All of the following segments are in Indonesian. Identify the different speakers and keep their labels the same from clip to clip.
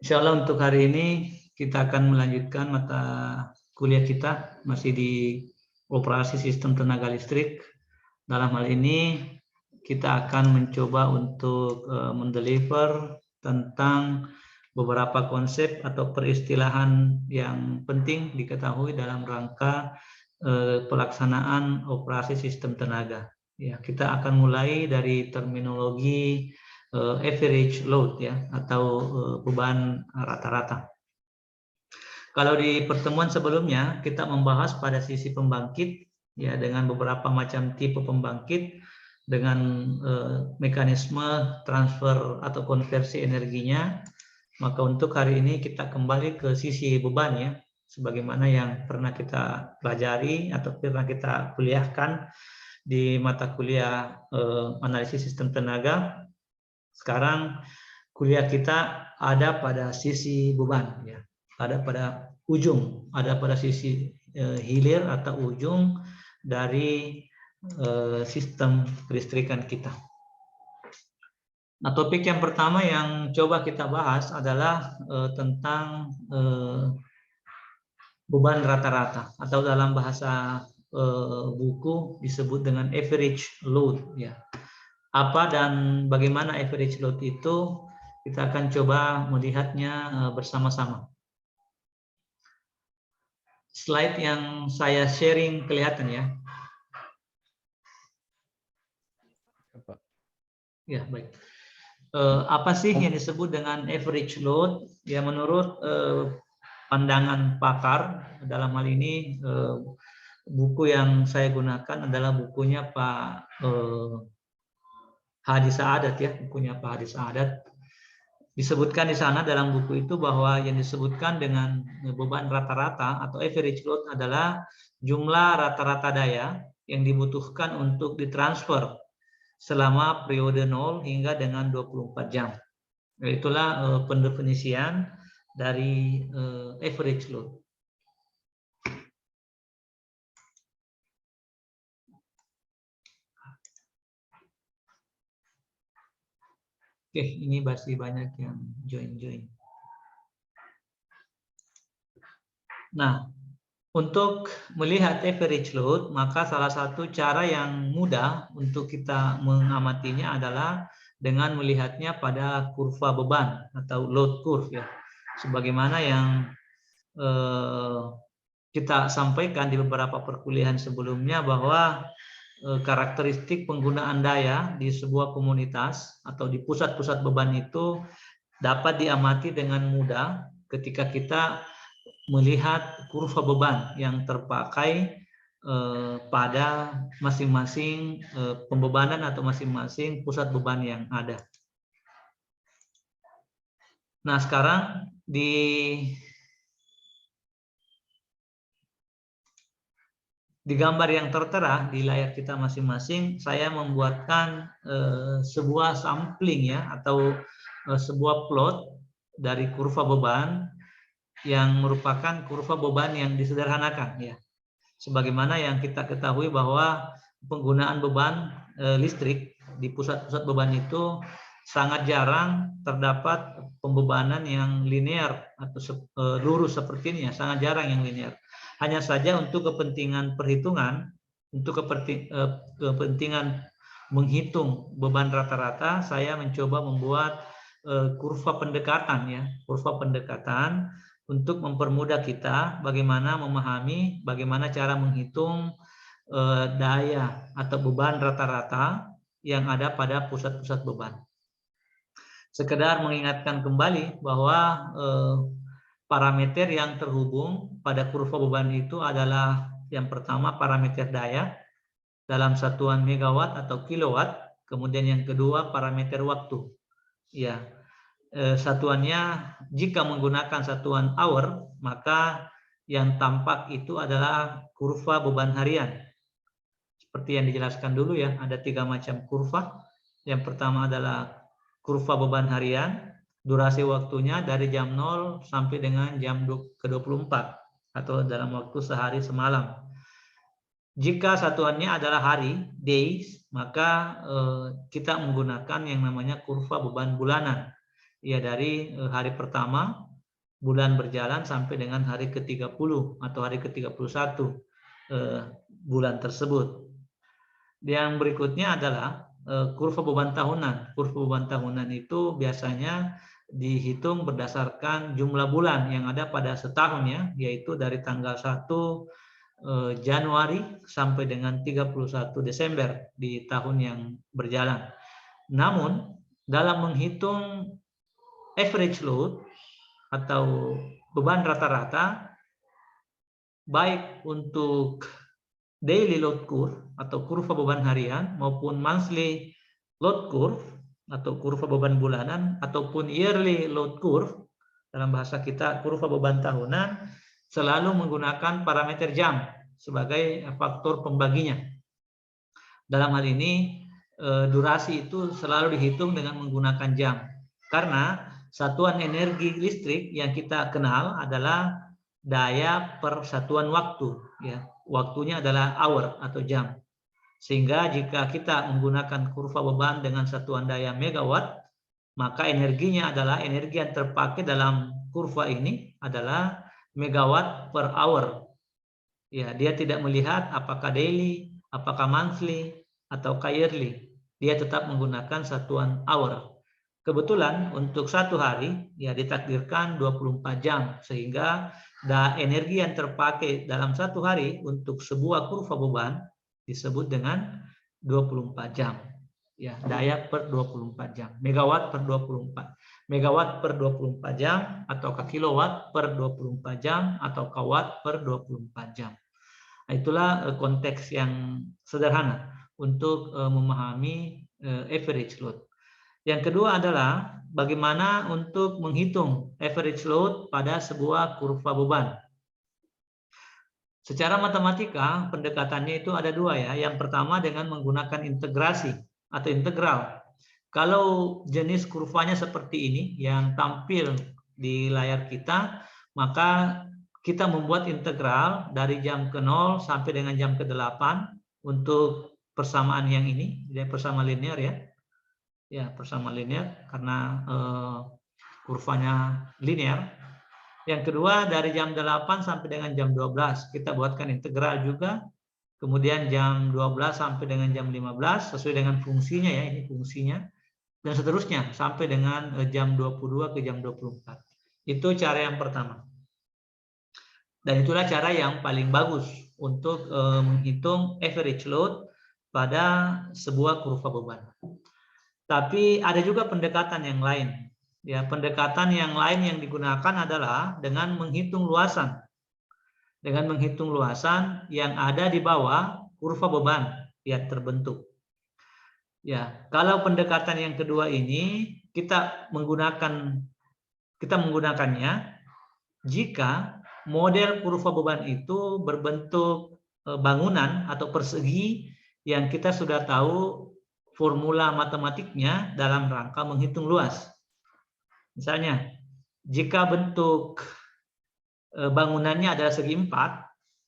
Speaker 1: Insya Allah untuk hari ini kita akan melanjutkan mata kuliah kita masih di operasi sistem tenaga listrik. Dalam hal ini kita akan mencoba untuk mendeliver tentang beberapa konsep atau peristilahan yang penting diketahui dalam rangka pelaksanaan operasi sistem tenaga. Ya, kita akan mulai dari terminologi average load ya, atau beban rata-rata. Kalau di pertemuan sebelumnya kita membahas pada sisi pembangkit ya, dengan beberapa macam tipe pembangkit dengan mekanisme transfer atau konversi energinya. Maka untuk hari ini kita kembali ke sisi beban ya, sebagaimana yang pernah kita pelajari atau pernah kita kuliahkan di mata kuliah analisis sistem tenaga. Sekarang kuliah kita ada pada sisi beban ya, ada pada ujung, ada pada sisi hilir atau ujung dari sistem kelistrikan kita. Nah, topik yang pertama yang coba kita bahas adalah tentang beban rata-rata, atau dalam bahasa buku disebut dengan average load ya. Apa dan bagaimana average load itu, kita akan coba melihatnya bersama-sama. Slide yang saya sharing kelihatan ya? Ya, baik. Apa sih yang disebut dengan average load? Ya, menurut pandangan pakar, dalam hal ini buku yang saya gunakan adalah bukunya Pak Hadi Saadat ya, bukunya Pak Hadi Saadat. Disebutkan di sana dalam buku itu bahwa yang disebutkan dengan beban rata-rata atau average load adalah jumlah rata-rata daya yang dibutuhkan untuk ditransfer selama periode 0 hingga dengan 24 jam. Itulah pendefinisian dari average load. Oke, ini masih banyak yang join. Nah, untuk melihat average load, maka salah satu cara yang mudah untuk kita mengamatinya adalah dengan melihatnya pada kurva beban atau load curve ya. Sebagaimana yang kita sampaikan di beberapa perkuliahan sebelumnya, bahwa karakteristik penggunaan daya di sebuah komunitas atau di pusat-pusat beban itu dapat diamati dengan mudah ketika kita melihat kurva beban yang terpakai pada masing-masing pembebanan atau masing-masing pusat beban yang ada. Nah, sekarang di gambar yang tertera di layar kita masing-masing, saya membuatkan sebuah sampling ya, atau sebuah plot dari kurva beban yang merupakan kurva beban yang disederhanakan ya. Sebagaimana yang kita ketahui bahwa penggunaan beban listrik di pusat-pusat beban itu sangat jarang terdapat pembebanan yang linear atau lurus seperti ini ya, sangat jarang yang linear. Hanya saja untuk kepentingan perhitungan, untuk kepentingan menghitung beban rata-rata, saya mencoba membuat kurva pendekatan ya, kurva pendekatan untuk mempermudah kita bagaimana memahami bagaimana cara menghitung daya atau beban rata-rata yang ada pada pusat-pusat beban. Sekedar mengingatkan kembali bahwa parameter yang terhubung pada kurva beban itu adalah yang pertama parameter daya dalam satuan megawatt atau kilowatt, kemudian yang kedua parameter waktu. Ya, satuannya jika menggunakan satuan hour, maka yang tampak itu adalah kurva beban harian. Seperti yang dijelaskan dulu ya, ada 3 macam kurva. Yang pertama adalah kurva beban harian, durasi waktunya dari jam 0 sampai dengan jam ke-24 atau dalam waktu sehari semalam. Jika satuannya adalah hari, days, maka kita menggunakan yang namanya kurva beban bulanan. ya dari hari pertama bulan berjalan sampai dengan hari ke-30 atau hari ke-31 bulan tersebut. Yang berikutnya adalah kurva beban tahunan. Kurva beban tahunan itu biasanya dihitung berdasarkan jumlah bulan yang ada pada setahun ya, yaitu dari tanggal 1 Januari sampai dengan 31 Desember di tahun yang berjalan. Namun dalam menghitung average load atau beban rata-rata, baik untuk daily load curve atau kurva beban harian maupun monthly load curve atau kurva beban bulanan ataupun yearly load curve, dalam bahasa kita kurva beban tahunan, selalu menggunakan parameter jam sebagai faktor pembaginya. Dalam hal ini durasi itu selalu dihitung dengan menggunakan jam, karena satuan energi listrik yang kita kenal adalah daya per satuan waktu ya. Waktunya adalah hour atau jam. Sehingga jika kita menggunakan kurva beban dengan satuan daya megawatt, maka energinya adalah energi yang terpakai dalam kurva ini adalah megawatt per hour. Ya, dia tidak melihat apakah daily, apakah monthly, atau yearly. Dia tetap menggunakan satuan hour. Kebetulan untuk satu hari ya ditakdirkan 24 jam, sehingga energi yang terpakai dalam satu hari untuk sebuah kurva beban disebut dengan 24 jam. Ya, daya per 24 jam. Megawatt per 24. Megawatt per 24 jam atau kilowatt per 24 jam atau watt per 24 jam. Nah, itulah konteks yang sederhana untuk memahami average load. Yang kedua adalah bagaimana untuk menghitung average load pada sebuah kurva beban. Secara matematika, pendekatannya itu ada dua ya. Yang pertama dengan menggunakan integrasi atau integral. Kalau jenis kurvanya seperti ini yang tampil di layar kita, maka kita membuat integral dari jam ke-0 sampai dengan jam ke-8 untuk persamaan yang ini, jadi persamaan linear ya. Ya, persamaan linear karena kurvanya linear. Yang kedua dari jam 8 sampai dengan jam 12 kita buatkan integral juga. Kemudian jam 12 sampai dengan jam 15 sesuai dengan fungsinya ya, ini fungsinya. Dan seterusnya sampai dengan jam 22 ke jam 24. Itu cara yang pertama. Dan itulah cara yang paling bagus untuk menghitung average load pada sebuah kurva beban. Tapi ada juga pendekatan yang lain. Ya, pendekatan yang lain yang digunakan adalah dengan menghitung luasan. Dengan menghitung luasan yang ada di bawah kurva beban yang terbentuk. Ya, kalau pendekatan yang kedua ini kita menggunakannya jika model kurva beban itu berbentuk bangunan atau persegi yang kita sudah tahu formula matematiknya dalam rangka menghitung luas. Misalnya, jika bentuk bangunannya adalah segi 4,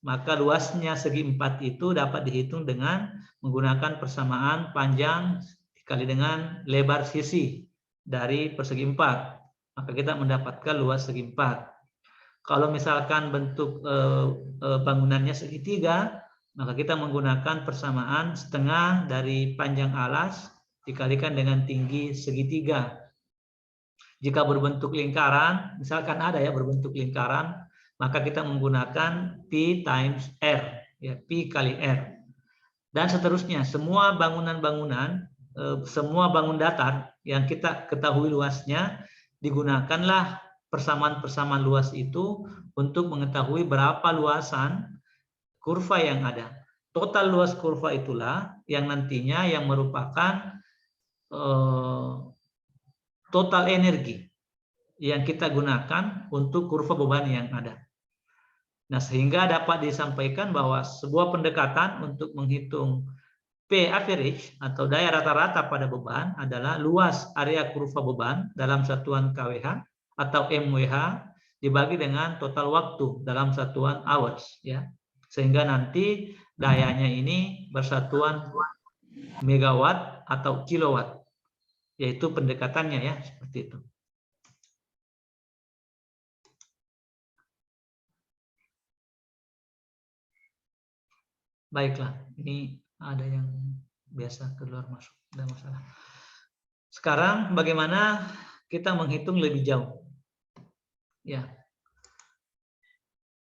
Speaker 1: maka luasnya segi 4 itu dapat dihitung dengan menggunakan persamaan panjang dikali dengan lebar sisi dari persegi 4. Maka kita mendapatkan luas segi 4. Kalau misalkan bentuk bangunannya segitiga, maka kita menggunakan persamaan setengah dari panjang alas dikalikan dengan tinggi segitiga. Jika berbentuk lingkaran, misalkan ada ya berbentuk lingkaran, maka kita menggunakan P times R, ya P kali R. Dan seterusnya, semua bangunan-bangunan, semua bangun datar yang kita ketahui luasnya, digunakanlah persamaan-persamaan luas itu untuk mengetahui berapa luasan kurva yang ada. Total luas kurva itulah yang nantinya yang merupakan total energi yang kita gunakan untuk kurva beban yang ada. Nah, sehingga dapat disampaikan bahwa sebuah pendekatan untuk menghitung P average atau daya rata-rata pada beban adalah luas area kurva beban dalam satuan kWh atau MWh dibagi dengan total waktu dalam satuan hours ya. Sehingga nanti dayanya ini bersatuan megawatt atau kilowatt. Yaitu pendekatannya ya, seperti itu. Baiklah, ini ada yang biasa keluar masuk, tidak masalah. Sekarang bagaimana kita menghitung lebih jauh? Ya,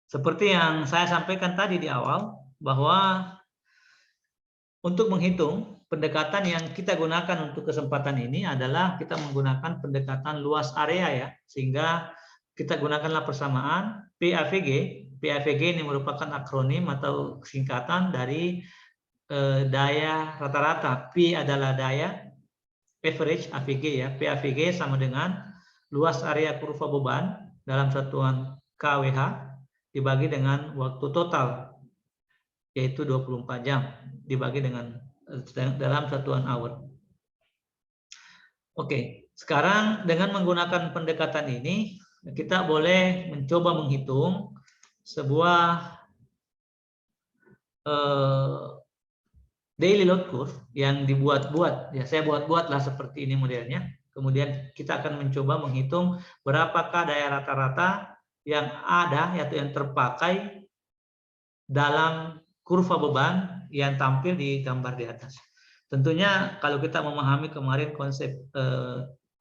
Speaker 1: seperti yang saya sampaikan tadi di awal, bahwa untuk menghitung pendekatan yang kita gunakan untuk kesempatan ini adalah kita menggunakan pendekatan luas area ya, sehingga kita gunakanlah persamaan PAVG. PAVG ini merupakan akronim atau singkatan dari daya rata-rata. P adalah daya, average AVG ya. PAVG sama dengan luas area kurva beban dalam satuan kWh dibagi dengan waktu total, yaitu 24 jam dibagi dengan dalam satuan hour. Oke, sekarang dengan menggunakan pendekatan ini kita boleh mencoba menghitung sebuah daily load curve yang dibuat-buat. Ya, saya buat-buatlah seperti ini modelnya. Kemudian kita akan mencoba menghitung berapakah daya rata-rata yang ada atau yang terpakai dalam kurva beban yang tampil di gambar di atas. Tentunya kalau kita memahami kemarin konsep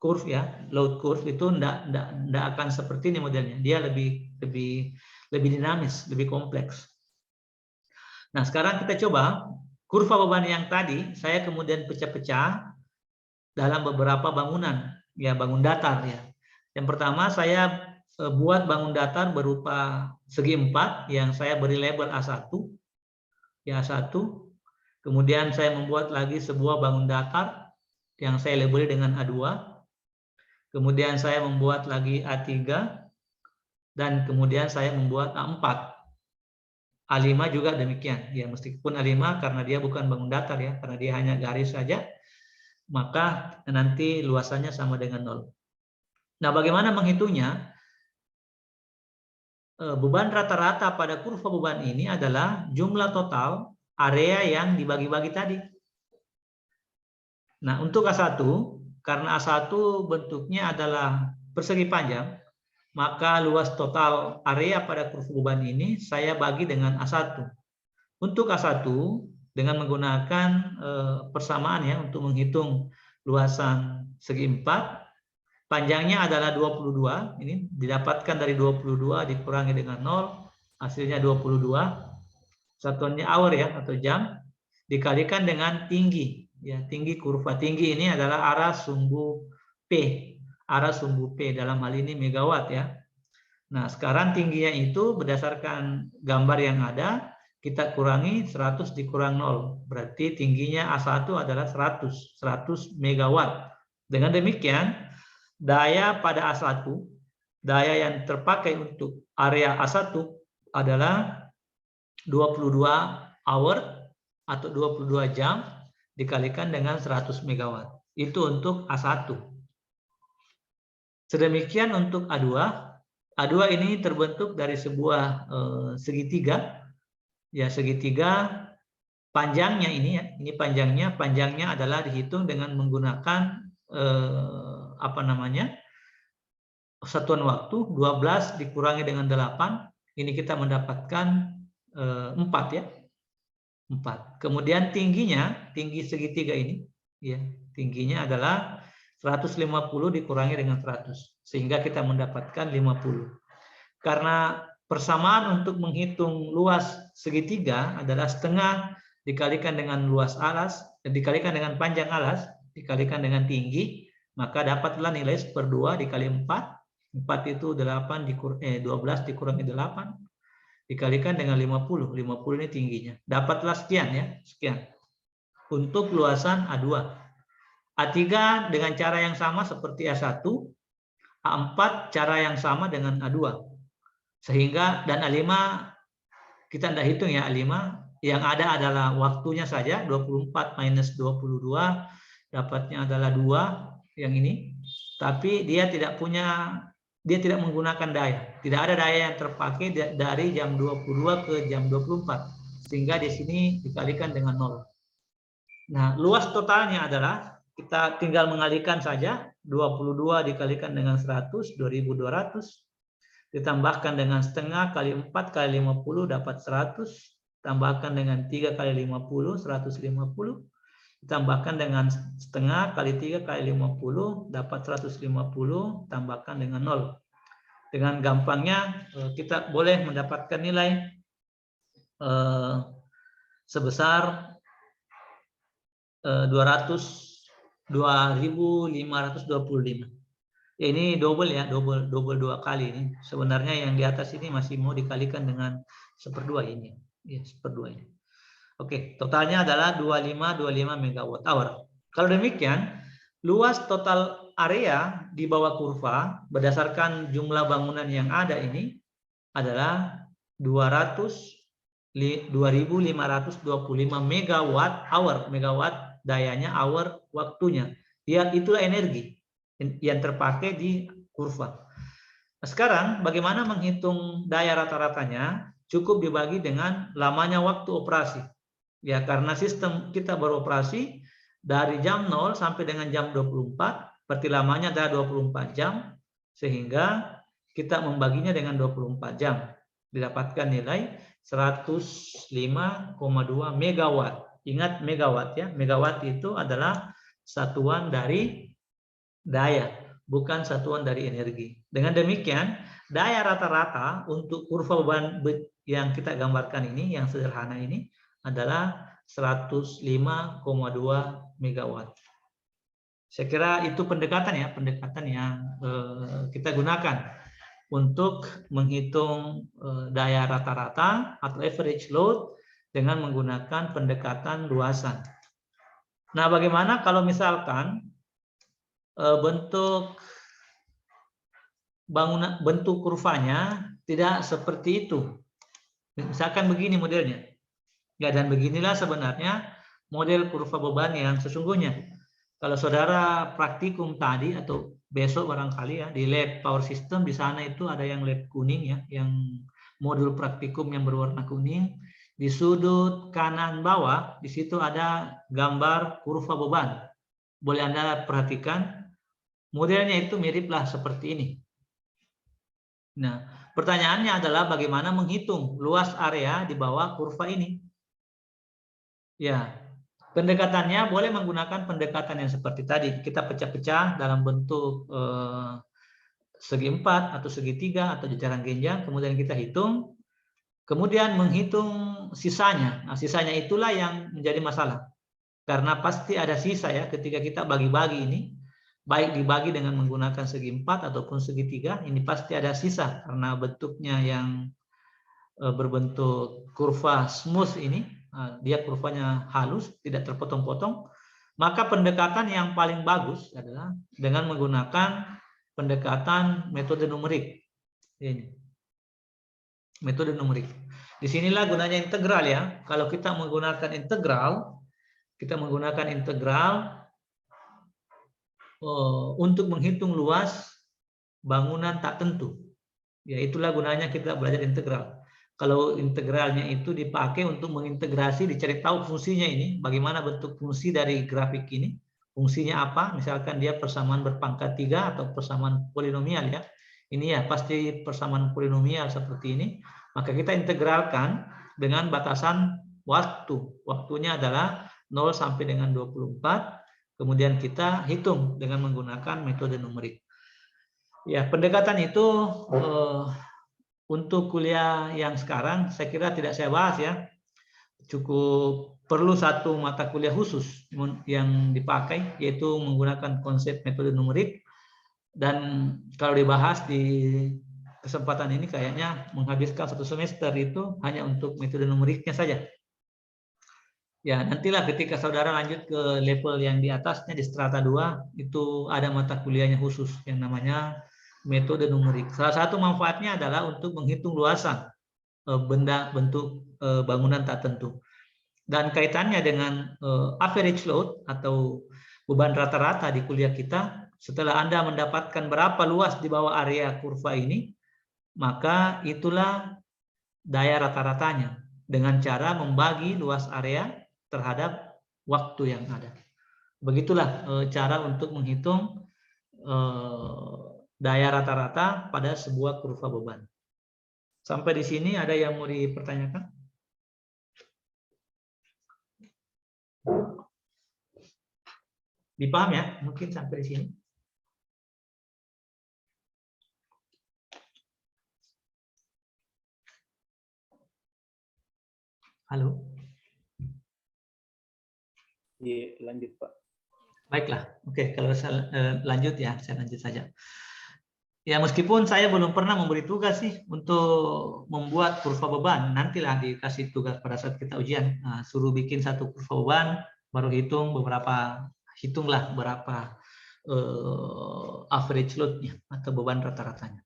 Speaker 1: curve ya, load curve itu tidak akan seperti ini modelnya. Dia lebih dinamis, lebih kompleks. Nah, sekarang kita coba kurva beban yang tadi saya kemudian pecah-pecah dalam beberapa bangunan, ya bangun datar ya. Yang pertama saya buat bangun datar berupa segi 4 yang saya beri label A1. Ya, A1. Kemudian saya membuat lagi sebuah bangun datar yang saya labeli dengan A2. Kemudian saya membuat lagi A3 dan kemudian saya membuat A4. A5 juga demikian. Ya, meskipun A5 karena dia bukan bangun datar ya, karena dia hanya garis saja, maka nanti luasannya sama dengan 0. Nah, bagaimana menghitungnya? Beban rata-rata pada kurva beban ini adalah jumlah total area yang dibagi-bagi tadi. Nah, untuk A1, karena A1 bentuknya adalah persegi panjang, maka luas total area pada kurva beban ini saya bagi dengan A1. Untuk A1, dengan menggunakan persamaan ya untuk menghitung luasan segi 4, panjangnya adalah 22, ini didapatkan dari 22 dikurangi dengan 0, hasilnya 22, satuannya hour ya atau jam, dikalikan dengan tinggi, ya tinggi kurva. Tinggi ini adalah arah sumbu P, arah sumbu P dalam hal ini megawatt ya. Nah, sekarang tingginya itu berdasarkan gambar yang ada, kita kurangi 100 dikurang 0, berarti tingginya A1 adalah 100 megawatt. Dengan demikian, daya pada A1, daya yang terpakai untuk area A1 adalah 22 hour atau 22 jam dikalikan dengan 100 megawatt. Itu untuk A1. Sedemikian untuk A2. A2 ini terbentuk dari sebuah segitiga. Ya, segitiga panjangnya ini ya, ini panjangnya adalah dihitung dengan menggunakan satuan waktu 12 dikurangi dengan 8, ini kita mendapatkan 4 ya. 4. Kemudian tinggi segitiga ini ya, tingginya adalah 150 dikurangi dengan 100 sehingga kita mendapatkan 50. Karena persamaan untuk menghitung luas segitiga adalah setengah dikalikan dengan luas alas, dikalikan dengan panjang alas, dikalikan dengan tinggi, maka dapatlah nilai 1/2 dikali 4. 4 itu 12 dikurangi 8, dikalikan dengan 50. 50 ini tingginya. Dapatlah sekian ya, sekian. Untuk luasan A2. A3 dengan cara yang sama seperti A1. A4 cara yang sama dengan A2. Sehingga dan A5 kita tidak hitung ya A5. Yang ada adalah waktunya saja 24 minus 22 dapatnya adalah 2 yang ini. Tapi dia tidak menggunakan daya. Tidak ada daya yang terpakai dari jam 22 ke jam 24. Sehingga di sini dikalikan dengan 0. Nah, luas totalnya adalah kita tinggal mengalihkan saja 22 dikalikan dengan 100, 2200. Ditambahkan dengan setengah kali 4 kali 50 dapat 100. tambahkan dengan 3 kali 50, 150, tambahkan dengan setengah kali 3 kali 50, dapat 150, tambahkan dengan 0. Dengan gampangnya kita boleh mendapatkan nilai sebesar 2.525. Ya, ini double ya, double 2 kali ini. Sebenarnya yang di atas ini masih mau dikalikan dengan 1/2 ini. Ya, 1/2 ini. Oke, totalnya adalah 2525 megawatt hour. Kalau demikian, luas total area di bawah kurva berdasarkan jumlah bangunan yang ada ini adalah 2.525 megawatt hour. Megawatt dayanya, hour waktunya. Ya, itulah energi yang terpakai di kurva. Nah, sekarang bagaimana menghitung daya rata-ratanya? Cukup dibagi dengan lamanya waktu operasi. Ya, karena sistem kita beroperasi dari jam 0 sampai dengan jam 24, berarti lamanya adalah 24 jam, sehingga kita membaginya dengan 24 jam. Didapatkan nilai 105,2 megawatt. Ingat megawatt ya, megawatt itu adalah satuan dari daya, bukan satuan dari energi. Dengan demikian, daya rata-rata untuk kurva beban yang kita gambarkan ini, yang sederhana ini, adalah 105,2 megawatt. Saya kira itu pendekatan yang kita gunakan untuk menghitung daya rata-rata atau average load dengan menggunakan pendekatan luasan. Nah, bagaimana kalau misalkan bentuk bangunan, bentuk kurvanya tidak seperti itu? Misalkan begini modelnya. Ya, dan beginilah sebenarnya model kurva beban yang sesungguhnya. Kalau saudara praktikum tadi atau besok barangkali ya di lab power system, di sana itu ada yang lab kuning ya, yang modul praktikum yang berwarna kuning. Di sudut kanan bawah di situ ada gambar kurva beban. Boleh Anda perhatikan, modelnya itu miriplah seperti ini. Nah, pertanyaannya adalah bagaimana menghitung luas area di bawah kurva ini? Ya, pendekatannya boleh menggunakan pendekatan yang seperti tadi. Kita pecah-pecah dalam bentuk segi 4 atau segitiga atau jajaran genjang, kemudian kita hitung, kemudian menghitung sisanya. Nah, sisanya itulah yang menjadi masalah. Karena pasti ada sisa ya ketika kita bagi-bagi ini, baik dibagi dengan menggunakan segi 4 ataupun segitiga, ini pasti ada sisa karena bentuknya yang berbentuk kurva smooth ini. Dia kurvanya halus, tidak terpotong-potong, maka pendekatan yang paling bagus adalah dengan menggunakan pendekatan metode numerik. Ini metode numerik. Disinilah gunanya integral ya. Kalau kita menggunakan integral, untuk menghitung luas bangunan tak tentu. Ya, itulah gunanya kita belajar integral. Kalau integralnya itu dipakai untuk mengintegrasi, dicari tahu fungsinya ini, bagaimana bentuk fungsi dari grafik ini, fungsinya apa, misalkan dia persamaan berpangkat 3 atau persamaan polinomial ya, ini ya pasti persamaan polinomial seperti ini, maka kita integralkan dengan batasan waktu, waktunya adalah 0 sampai dengan 24, kemudian kita hitung dengan menggunakan metode numerik. Ya, pendekatan itu untuk kuliah yang sekarang saya kira tidak saya bahas ya. Cukup perlu satu mata kuliah khusus yang dipakai, yaitu menggunakan konsep metode numerik. Dan kalau dibahas di kesempatan ini kayaknya menghabiskan 1 semester itu hanya untuk metode numeriknya saja. Ya, nantilah ketika saudara lanjut ke level yang di atasnya, di strata 2, itu ada mata kuliahnya khusus yang namanya metode numerik. Salah satu manfaatnya adalah untuk menghitung luasan bentuk bangunan tak tentu. Dan kaitannya dengan average load atau beban rata-rata di kuliah kita, setelah Anda mendapatkan berapa luas di bawah area kurva ini, maka itulah daya rata-ratanya dengan cara membagi luas area terhadap waktu yang ada. Begitulah cara untuk menghitung daya rata-rata pada sebuah kurva beban. Sampai di sini ada yang mau dipertanyakan? Dipaham ya? Mungkin sampai di sini. Halo?
Speaker 2: Iya, lanjut Pak.
Speaker 1: Baiklah, oke, kalau saya lanjut ya, saya lanjut saja. Ya, meskipun saya belum pernah memberi tugas sih untuk membuat kurva beban, nantilah dikasih tugas pada saat kita ujian. Nah, suruh bikin satu kurva beban, baru hitunglah berapa average load-nya atau beban rata-ratanya.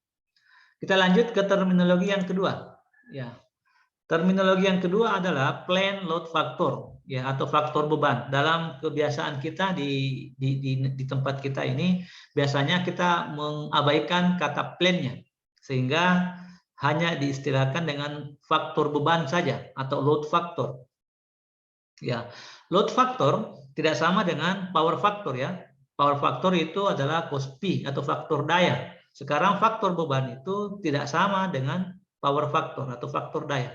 Speaker 1: Kita lanjut ke terminologi yang kedua. Ya, terminologi yang kedua adalah planned load factor, ya, atau faktor beban. Dalam kebiasaan kita di tempat kita ini, biasanya kita mengabaikan kata plan-nya, sehingga hanya diistilahkan dengan faktor beban saja atau load factor. Ya, load factor tidak sama dengan power factor ya. Power factor itu adalah cost P atau faktor daya. Sekarang faktor beban itu tidak sama dengan power factor atau faktor daya.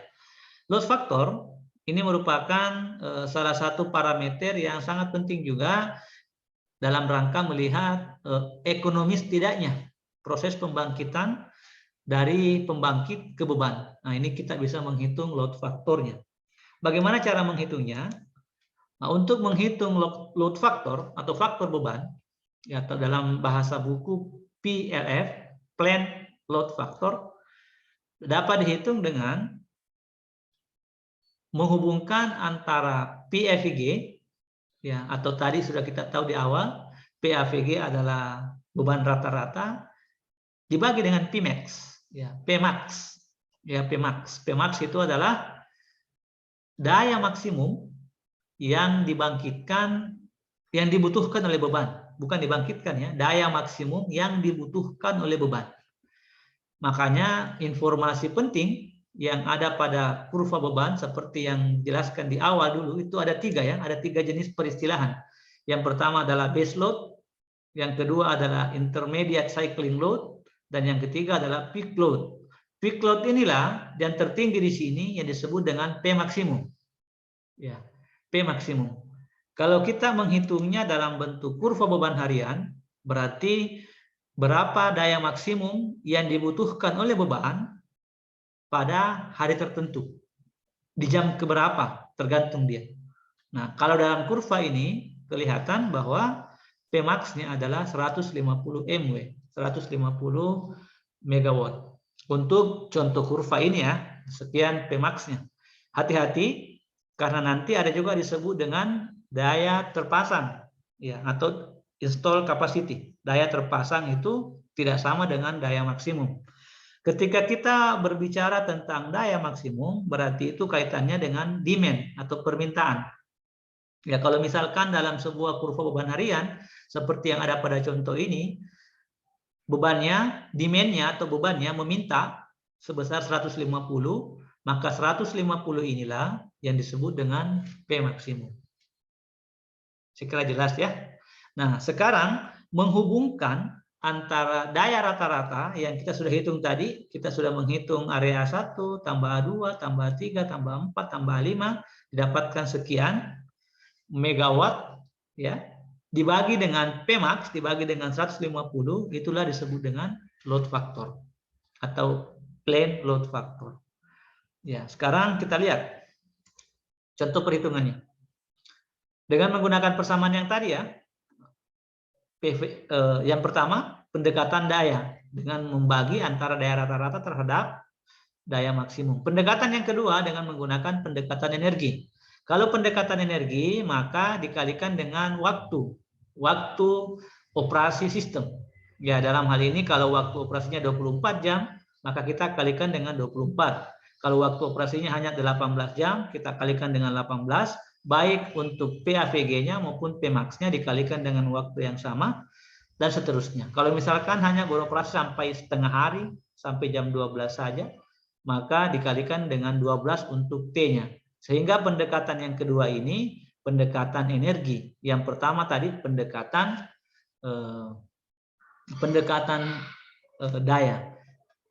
Speaker 1: Load factor ini merupakan salah satu parameter yang sangat penting juga dalam rangka melihat ekonomis tidaknya proses pembangkitan dari pembangkit ke beban. Nah, ini kita bisa menghitung load faktornya. Bagaimana cara menghitungnya? Nah, untuk menghitung load factor atau faktor beban, ya, atau dalam bahasa buku PLF, planned load factor, dapat dihitung dengan menghubungkan antara PAVG, ya, atau tadi sudah kita tahu di awal, PAVG adalah beban rata-rata dibagi dengan Pmax, ya, Pmax, ya, Pmax. Pmax itu adalah daya maksimum yang dibangkitkan, yang dibutuhkan oleh beban, bukan dibangkitkan ya, daya maksimum yang dibutuhkan oleh beban. Makanya informasi penting yang ada pada kurva beban seperti yang dijelaskan di awal dulu itu ada tiga ya, ada tiga jenis peristilahan. Yang pertama adalah base load, yang kedua adalah intermediate cycling load, dan yang ketiga adalah peak load. Peak load inilah yang tertinggi di sini yang disebut dengan P maksimum. Ya, P maksimum. Kalau kita menghitungnya dalam bentuk kurva beban harian, berarti berapa daya maksimum yang dibutuhkan oleh beban pada hari tertentu. Di jam keberapa, tergantung dia. Nah, kalau dalam kurva ini kelihatan bahwa Pmax-nya adalah 150 MW, 150 megawatt. Untuk contoh kurva ini ya, sekian Pmax-nya. Hati-hati, karena nanti ada juga disebut dengan daya terpasang, ya, atau install capacity. Daya terpasang itu tidak sama dengan daya maksimum. Ketika kita berbicara tentang daya maksimum, berarti itu kaitannya dengan demand atau permintaan. Ya, kalau misalkan dalam sebuah kurva beban harian, seperti yang ada pada contoh ini, bebannya, demand-nya atau bebannya meminta sebesar 150, maka 150 inilah yang disebut dengan P maksimum. Sekira jelas ya. Nah, sekarang menghubungkan antara daya rata-rata yang kita sudah hitung tadi, kita sudah menghitung area 1, tambah A2, tambah A3, tambah 4, tambah A5, didapatkan sekian megawatt, ya, dibagi dengan Pmax, dibagi dengan 150, itulah disebut dengan load factor atau planned load factor. Ya, sekarang kita lihat contoh perhitungannya. Dengan menggunakan persamaan yang tadi ya, yang pertama pendekatan daya dengan membagi antara daya rata-rata terhadap daya maksimum. Pendekatan yang kedua dengan menggunakan pendekatan energi. Kalau pendekatan energi maka dikalikan dengan waktu operasi sistem. Ya, dalam hal ini kalau waktu operasinya 24 jam, maka kita kalikan dengan 24. Kalau waktu operasinya hanya 18 jam, kita kalikan dengan 18. Baik untuk PAVG-nya maupun Pmax-nya dikalikan dengan waktu yang sama, dan seterusnya. Kalau misalkan hanya beroperasi sampai setengah hari, sampai jam 12 saja, maka dikalikan dengan 12 untuk T-nya. Sehingga pendekatan yang kedua ini, pendekatan energi. Yang pertama tadi pendekatan daya.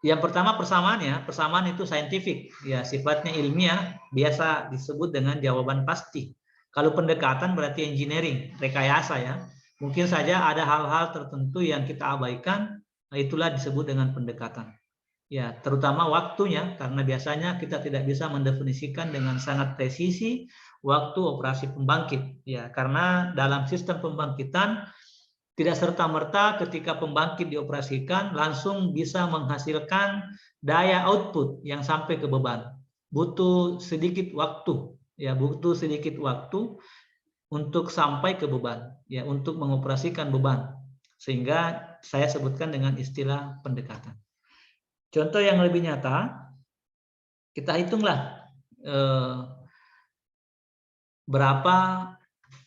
Speaker 1: Yang pertama persamaan itu saintifik, ya, sifatnya ilmiah, biasa disebut dengan jawaban pasti. Kalau pendekatan berarti engineering, rekayasa ya. Mungkin saja ada hal-hal tertentu yang kita abaikan, nah itulah disebut dengan pendekatan. Ya, terutama waktunya, karena biasanya kita tidak bisa mendefinisikan dengan sangat presisi waktu operasi pembangkit. Ya, karena dalam sistem pembangkitan tidak serta-merta ketika pembangkit dioperasikan langsung bisa menghasilkan daya output yang sampai ke beban. Butuh sedikit waktu, ya, butuh sedikit waktu untuk sampai ke beban, ya, untuk mengoperasikan beban. Sehingga saya sebutkan dengan istilah pendekatan. Contoh yang lebih nyata, kita hitunglah berapa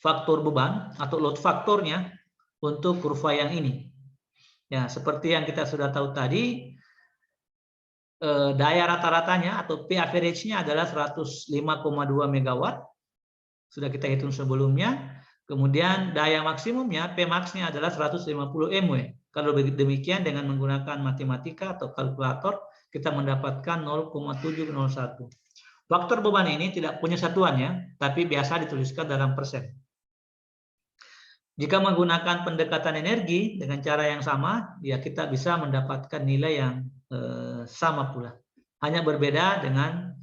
Speaker 1: faktor beban atau load faktornya untuk kurva yang ini. Ya, seperti yang kita sudah tahu tadi, daya rata-ratanya atau P average-nya adalah 105,2 megawatt. Sudah kita hitung sebelumnya. Kemudian daya maksimumnya, P max-nya adalah 150 MW. Kalau demikian dengan menggunakan matematika atau kalkulator, kita mendapatkan 0,701. Faktor beban ini tidak punya satuannya, tapi biasa dituliskan dalam persen. Jika menggunakan pendekatan energi dengan cara yang sama, ya kita bisa mendapatkan nilai yang sama pula. Hanya berbeda dengan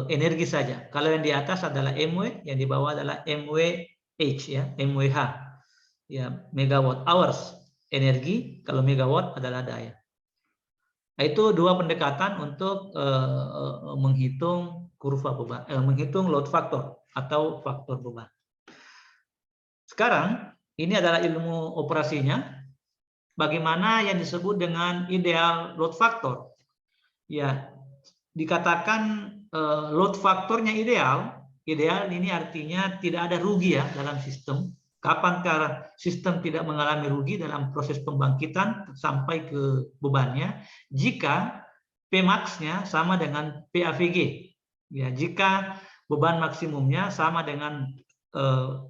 Speaker 1: energi saja. Kalau yang di atas adalah MW, yang di bawah adalah MWH, ya, MWH, ya, megawatt hours energi. Kalau megawatt adalah daya. Nah, itu dua pendekatan untuk menghitung kurva beban, menghitung load factor atau faktor beban. Sekarang ini adalah ilmu operasinya. Bagaimana yang disebut dengan ideal load factor? Ya, dikatakan load faktornya ideal. Ideal ini artinya tidak ada rugi ya dalam sistem. Kapan sistem tidak mengalami rugi dalam proses pembangkitan sampai ke bebannya? Jika Pmax-nya sama dengan PAVG. Ya, jika beban maksimumnya sama dengan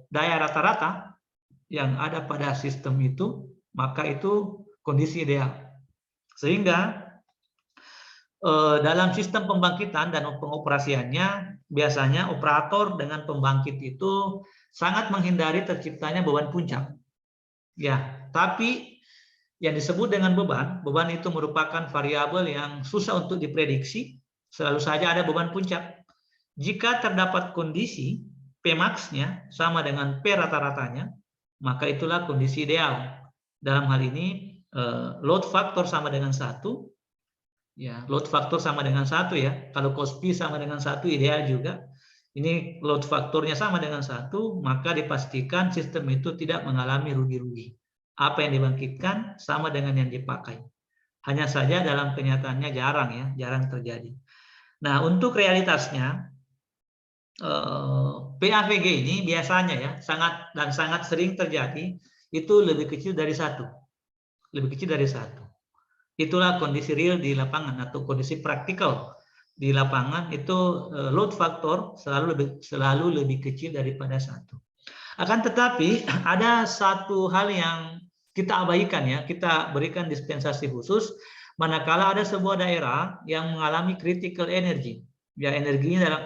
Speaker 1: daya rata-rata yang ada pada sistem itu, maka itu kondisi ideal. Sehingga dalam sistem pembangkitan dan pengoperasiannya, biasanya operator dengan pembangkit itu sangat menghindari terciptanya beban puncak. Ya, tapi yang disebut dengan beban itu merupakan variabel yang susah untuk diprediksi. Selalu saja ada beban puncak. Jika terdapat kondisi Pmax-nya sama dengan P rata-ratanya, maka itulah kondisi ideal. Dalam hal ini load factor sama dengan 1. Ya, load factor sama dengan 1 ya. Kalau cos P sama dengan 1 ideal juga. Ini load faktornya sama dengan 1, maka dipastikan sistem itu tidak mengalami rugi-rugi. Apa yang dibangkitkan sama dengan yang dipakai. Hanya saja dalam kenyataannya jarang ya, jarang terjadi. Nah, untuk realitasnya PAVG ini biasanya ya sangat sering terjadi itu lebih kecil dari 1. Lebih kecil dari 1. Itulah kondisi real di lapangan atau kondisi praktikal di lapangan itu load factor selalu lebih kecil daripada 1. Akan tetapi ada satu hal yang kita abaikan ya, kita berikan dispensasi khusus manakala ada sebuah daerah yang mengalami critical energy. Ya, energinya dalam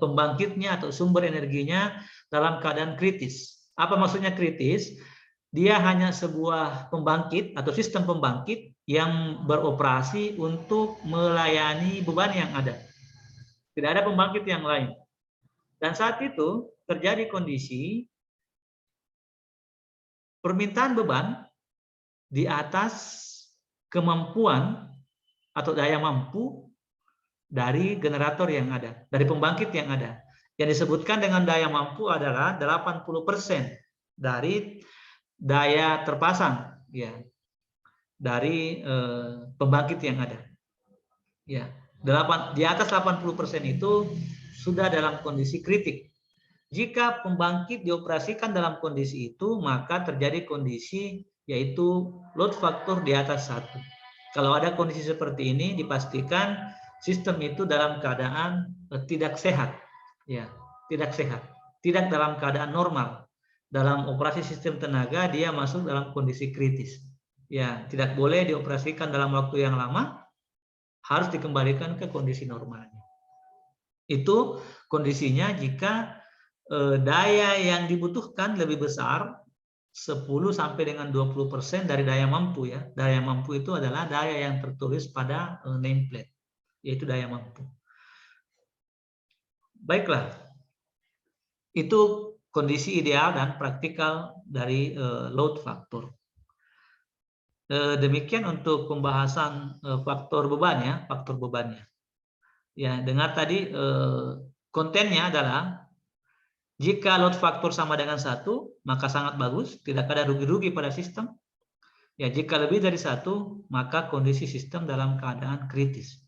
Speaker 1: pembangkitnya atau sumber energinya dalam keadaan kritis. Apa maksudnya kritis? Dia hanya sebuah pembangkit atau sistem pembangkit yang beroperasi untuk melayani beban yang ada. Tidak ada pembangkit yang lain. Dan saat itu terjadi kondisi permintaan beban di atas kemampuan atau daya mampu dari generator yang ada, dari pembangkit yang ada. Yang disebutkan dengan daya mampu adalah 80% dari daya terpasang, ya, dari pembangkit yang ada. Ya, di atas 80% itu sudah dalam kondisi kritik. Jika pembangkit dioperasikan dalam kondisi itu, maka terjadi kondisi yaitu load factor di atas 1. Kalau ada kondisi seperti ini, dipastikan sistem itu dalam keadaan tidak sehat, ya, tidak sehat, tidak dalam keadaan normal. Dalam operasi sistem tenaga dia masuk dalam kondisi kritis, ya, tidak boleh dioperasikan dalam waktu yang lama, harus dikembalikan ke kondisi normalnya. Itu kondisinya jika daya yang dibutuhkan lebih besar 10 sampai dengan 20% dari daya mampu ya. Daya mampu itu adalah daya yang tertulis pada nameplate, yaitu daya mampu. Baiklah, itu kondisi ideal dan praktikal dari load factor. Demikian untuk pembahasan faktor beban ya, faktor bebannya. Ya, dengar tadi kontennya adalah jika load factor sama dengan 1, maka sangat bagus, tidak ada rugi-rugi pada sistem. Ya, jika lebih dari 1, maka kondisi sistem dalam keadaan kritis.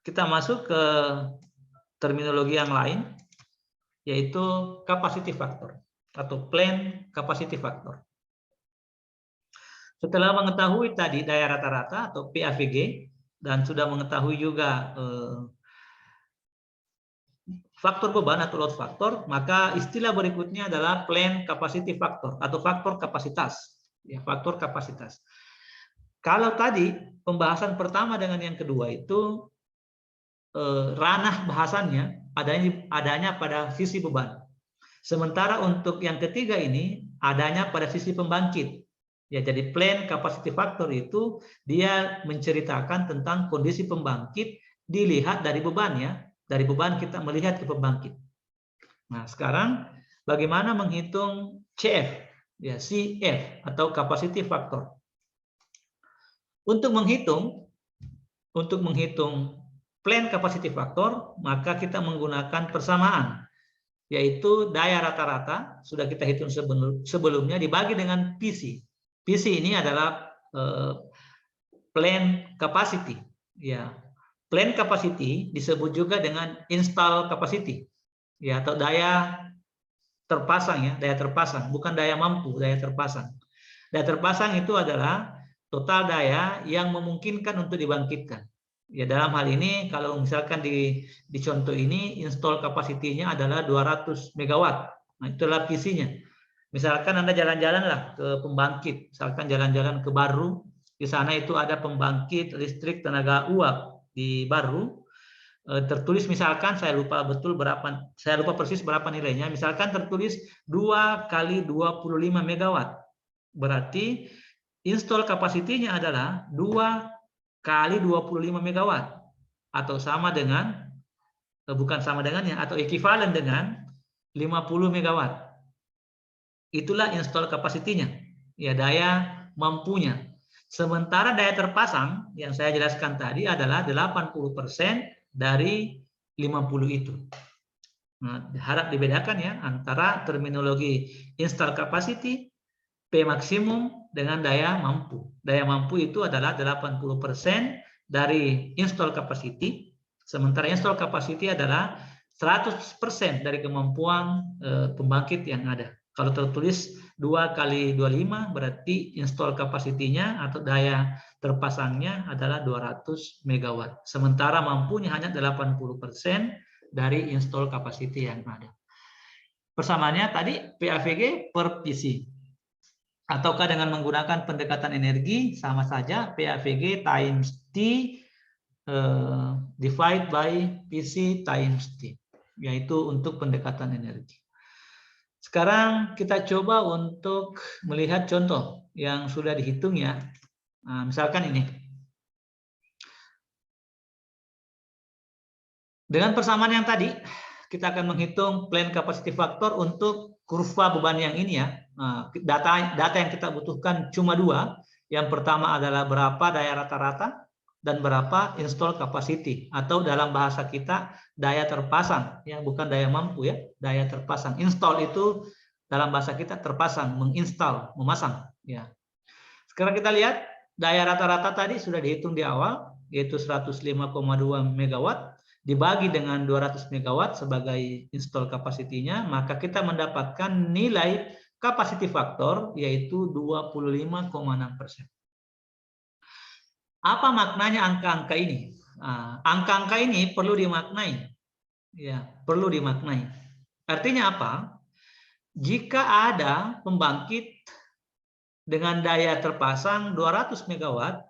Speaker 1: Kita masuk ke terminologi yang lain, yaitu capacity factor atau plant capacity factor. Setelah mengetahui tadi daya rata-rata atau PAVG dan sudah mengetahui juga faktor beban atau load factor, maka istilah berikutnya adalah plant capacity factor atau faktor kapasitas. Ya, faktor kapasitas. Kalau tadi pembahasan pertama dengan yang kedua itu ranah bahasannya adanya pada sisi beban. Sementara untuk yang ketiga ini adanya pada sisi pembangkit. Ya, jadi plant capacity factor itu dia menceritakan tentang kondisi pembangkit dilihat dari beban ya. Dari beban kita melihat ke pembangkit. Nah, sekarang bagaimana menghitung CF, ya, CF atau capacity factor. Untuk menghitung plant capacity factor, maka kita menggunakan persamaan, yaitu daya rata-rata sudah kita hitung sebelumnya dibagi dengan PC. PC ini adalah plant capacity, ya. Plant capacity disebut juga dengan install capacity, ya, atau daya terpasang ya, daya terpasang, bukan daya mampu, daya terpasang. Daya terpasang itu adalah total daya yang memungkinkan untuk dibangkitkan. Ya, dalam hal ini kalau misalkan di contoh ini install capacity-nya adalah 200 megawatt. Nah, itulah PC-nya. Misalkan Anda jalan-jalan lah ke pembangkit, misalkan jalan-jalan ke Baru, di sana itu ada pembangkit listrik tenaga uap di Baru, tertulis misalkan saya lupa persis berapa nilainya, misalkan tertulis 2 kali 25 megawatt. Berarti install capacity-nya adalah 2 kali 25 megawatt atau sama dengan bukan sama dengannya atau ekuivalen dengan 50 megawatt. Itulah install capacity-nya, ya, daya mampunya. Sementara daya terpasang yang saya jelaskan tadi adalah 80% dari 50 itu. Nah, harap dibedakan ya antara terminologi install capacity, P maksimum dengan daya mampu. Daya mampu itu adalah 80% dari install capacity, sementara install capacity adalah 100% dari kemampuan pembangkit yang ada. Kalau tertulis 2 kali 25 berarti install capacity-nya atau daya terpasangnya adalah 200 megawatt. Sementara mampunya hanya 80% dari install capacity yang ada. Persamaannya tadi PAVG per PC. Ataukah dengan menggunakan pendekatan energi sama saja PAVG times T divide by PC times T. Yaitu untuk pendekatan energi. Sekarang kita coba untuk melihat contoh yang sudah dihitung ya. Nah, misalkan ini. Dengan persamaan yang tadi, kita akan menghitung plant capacity factor untuk kurva beban yang ini ya. Nah, data yang kita butuhkan cuma 2. Yang pertama adalah berapa daya rata-rata dan berapa install capacity atau dalam bahasa kita daya terpasang ya, bukan daya mampu ya, daya terpasang. Install itu dalam bahasa kita terpasang, menginstal, memasang ya. Sekarang kita lihat daya rata-rata tadi sudah dihitung di awal yaitu 105,2 megawatt dibagi dengan 200 megawatt sebagai install capacity-nya, maka kita mendapatkan nilai capacity factor yaitu 25,6%. Apa maknanya angka-angka ini? Angka-angka ini perlu dimaknai. Ya, perlu dimaknai. Artinya apa? Jika ada pembangkit dengan daya terpasang 200 megawatt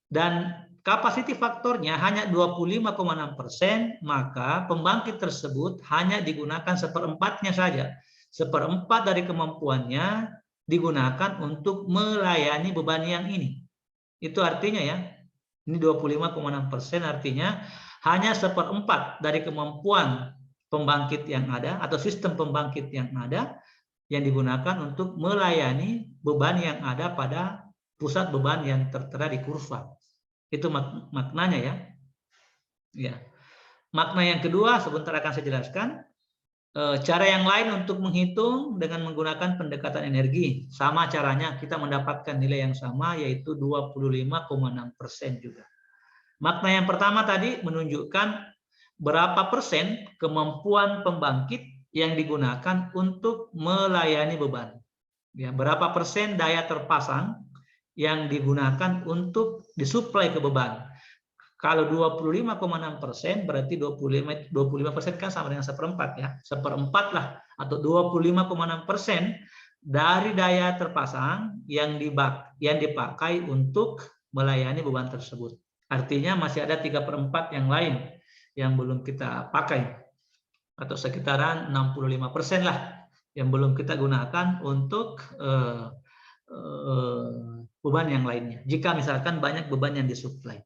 Speaker 1: dan capacity faktornya hanya 25,6%, maka pembangkit tersebut hanya digunakan 1/4-nya saja. 1/4 dari kemampuannya digunakan untuk melayani beban yang ini. Itu artinya ya, ini 25,6%, artinya hanya 1/4 dari kemampuan pembangkit yang ada atau sistem pembangkit yang ada yang digunakan untuk melayani beban yang ada pada pusat beban yang tertera di kurva. Itu maknanya ya. Ya. Makna yang kedua sebentar akan saya jelaskan. Cara yang lain untuk menghitung dengan menggunakan pendekatan energi. Sama caranya kita mendapatkan nilai yang sama, yaitu 25,6% juga. Makna yang pertama tadi menunjukkan berapa persen kemampuan pembangkit yang digunakan untuk melayani beban. Ya, berapa persen daya terpasang yang digunakan untuk disuplai ke beban. Kalau 25,6% berarti 25% kan sama dengan 1/4 ya. 1/4 lah atau 25,6% dari daya terpasang yang dipakai untuk melayani beban tersebut. Artinya masih ada 3/4 yang lain yang belum kita pakai, atau sekitaran 65% lah yang belum kita gunakan untuk beban yang lainnya. Jika misalkan banyak beban yang disuplai.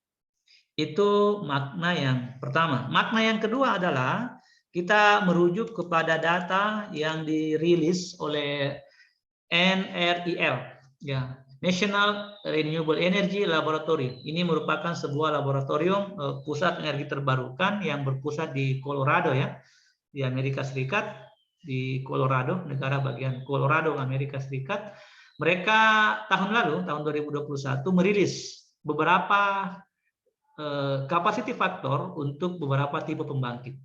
Speaker 1: Itu makna yang pertama. Makna yang kedua adalah kita merujuk kepada data yang dirilis oleh NREL, ya, National Renewable Energy Laboratory. Ini merupakan sebuah laboratorium pusat energi terbarukan yang berpusat di Colorado ya, di Amerika Serikat, di Colorado, negara bagian Colorado, Amerika Serikat. Mereka tahun lalu, tahun 2021, merilis beberapa capacity factor untuk beberapa tipe pembangkit.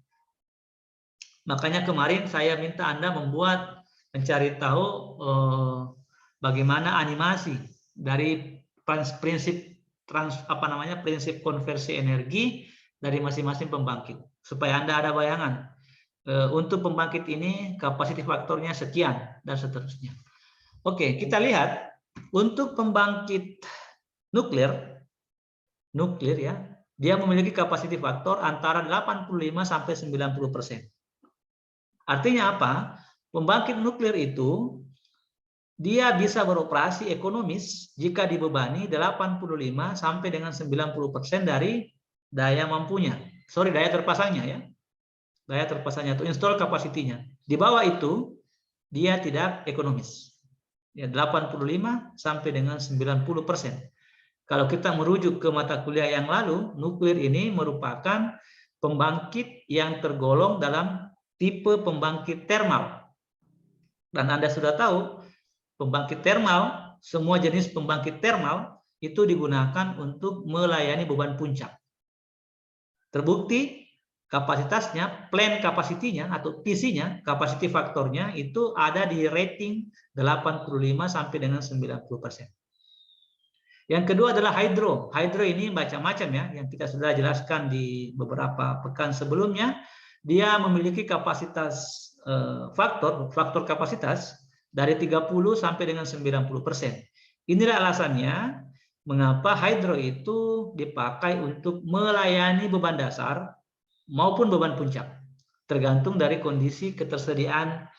Speaker 1: Makanya kemarin saya minta Anda mencari tahu bagaimana animasi dari prinsip prinsip konversi energi dari masing-masing pembangkit, supaya Anda ada bayangan. Untuk pembangkit ini capacity faktornya sekian dan seterusnya. Oke, kita lihat untuk pembangkit nuklir ya, dia memiliki capacity faktor antara 85 sampai 90%. Artinya apa? Pembangkit nuklir itu dia bisa beroperasi ekonomis jika dibebani 85 sampai dengan 90% dari daya mampunya. Daya terpasangnya ya. Daya terpasangnya itu install capacity-nya. Di bawah itu dia tidak ekonomis. Ya, 85 sampai dengan 90%. Kalau kita merujuk ke mata kuliah yang lalu, nuklir ini merupakan pembangkit yang tergolong dalam tipe pembangkit termal. Dan Anda sudah tahu, pembangkit termal, semua jenis pembangkit termal itu digunakan untuk melayani beban puncak. Terbukti kapasitasnya, plan capacity-nya atau PC-nya, capacity faktornya itu ada di rating 85 sampai dengan 90%. Yang kedua adalah hydro. Hydro ini macam-macam ya, yang kita sudah jelaskan di beberapa pekan sebelumnya. Dia memiliki kapasitas faktor kapasitas dari 30 sampai dengan 90%. Inilah alasannya mengapa hydro itu dipakai untuk melayani beban dasar maupun beban puncak, tergantung dari kondisi ketersediaan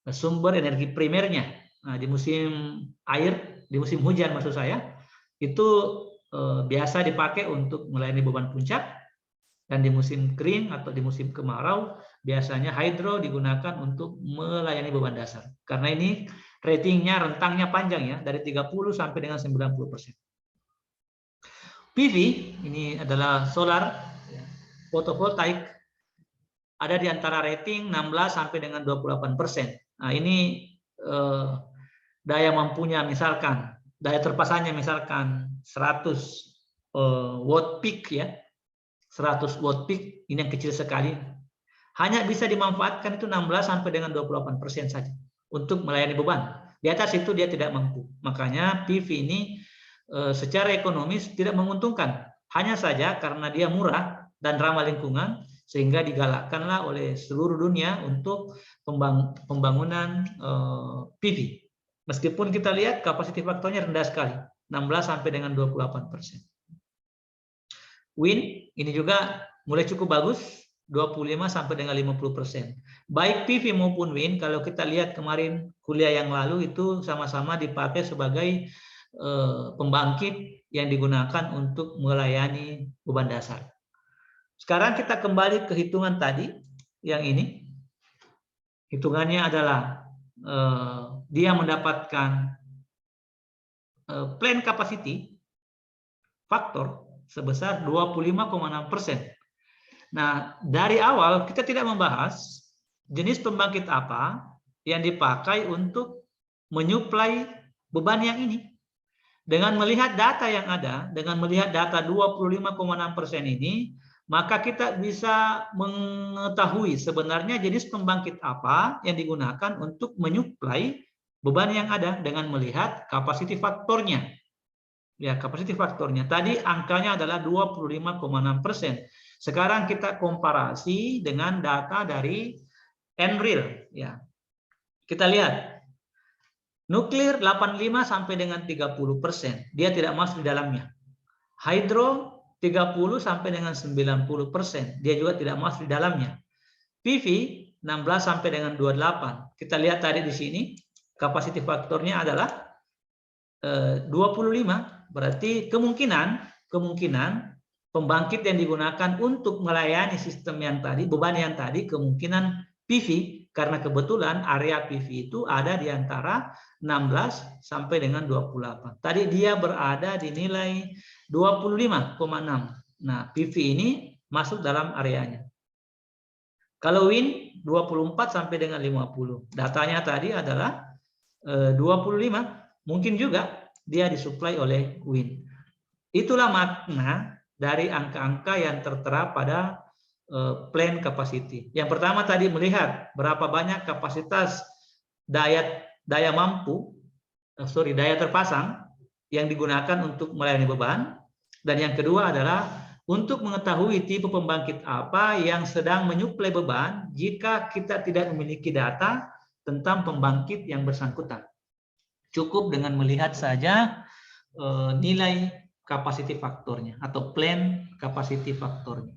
Speaker 1: sumber energi primernya. Nah, di musim air, di musim hujan maksud saya, itu biasa dipakai untuk melayani beban puncak, dan di musim kering atau di musim kemarau biasanya hydro digunakan untuk melayani beban dasar. Karena ini ratingnya, rentangnya panjang ya, dari 30 sampai dengan 90%. PV ini adalah solar fotovoltaik, ada di antara rating 16 sampai dengan 28%. Nah, ini daya mampunya misalkan, daya terpasangnya misalkan 100 watt peak ya, 100 watt peak, ini yang kecil sekali. Hanya bisa dimanfaatkan itu 16 sampai dengan 28% saja untuk melayani beban. Di atas itu dia tidak mampu. Makanya PV ini secara ekonomis tidak menguntungkan. Hanya saja karena dia murah dan ramah lingkungan, sehingga digalakkanlah oleh seluruh dunia untuk pembangunan PV. Meskipun kita lihat kapasitas faktornya rendah sekali, 16 sampai dengan 28%. Wind ini juga mulai cukup bagus, 25 sampai dengan 50%. Baik PV maupun wind, kalau kita lihat kemarin kuliah yang lalu itu sama-sama dipakai sebagai pembangkit yang digunakan untuk melayani beban dasar. Sekarang kita kembali ke hitungan tadi, yang ini. Hitungannya adalah dia mendapatkan plan capacity faktor sebesar 25,6%. Nah, dari awal kita tidak membahas jenis pembangkit apa yang dipakai untuk menyuplai beban yang ini. Dengan melihat data yang ada, dengan melihat data 25,6% ini, maka kita bisa mengetahui sebenarnya jenis pembangkit apa yang digunakan untuk menyuplai beban yang ada dengan melihat capacity faktornya. Ya, capacity faktornya. Tadi angkanya adalah 25,6%. Sekarang kita komparasi dengan data dari NREL. Ya. Kita lihat. Nuklir 85 sampai dengan 30%. Dia tidak masuk di dalamnya. Hydro 30 sampai dengan 90%. Dia juga tidak masuk di dalamnya. PV 16 sampai dengan 28. Kita lihat tadi di sini. Capacity faktornya adalah 25. Berarti kemungkinan pembangkit yang digunakan untuk melayani sistem yang tadi, beban yang tadi, kemungkinan PV, karena kebetulan area PV itu ada di antara 16 sampai dengan 28. Tadi dia berada di nilai 25,6. Nah, PV ini masuk dalam areanya. Kalau wind 24 sampai dengan 50. Datanya tadi adalah 25. Mungkin juga dia disuplai oleh wind. Itulah makna dari angka-angka yang tertera pada plan capacity. Yang pertama tadi melihat berapa banyak kapasitas daya terpasang yang digunakan untuk melayani beban. Dan yang kedua adalah untuk mengetahui tipe pembangkit apa yang sedang menyuplai beban jika kita tidak memiliki data tentang pembangkit yang bersangkutan. Cukup dengan melihat saja nilai capacity faktornya atau plan capacity faktornya.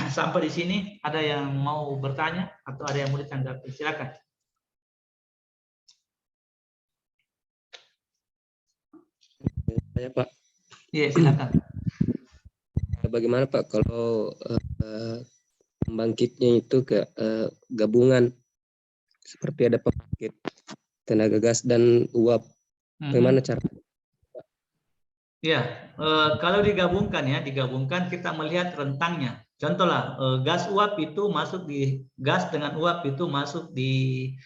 Speaker 1: Sampai di sini ada yang mau bertanya atau ada yang mau ditanggapi? Silakan.
Speaker 3: Saya Pak.
Speaker 1: Iya, silakan.
Speaker 3: Bagaimana Pak kalau pembangkitnya itu ke gabungan seperti ada pembangkit tenaga gas dan uap? Bagaimana cara?
Speaker 1: Ya, kalau digabungkan kita melihat rentangnya. Contohlah, gas uap itu masuk di gas dengan uap itu masuk di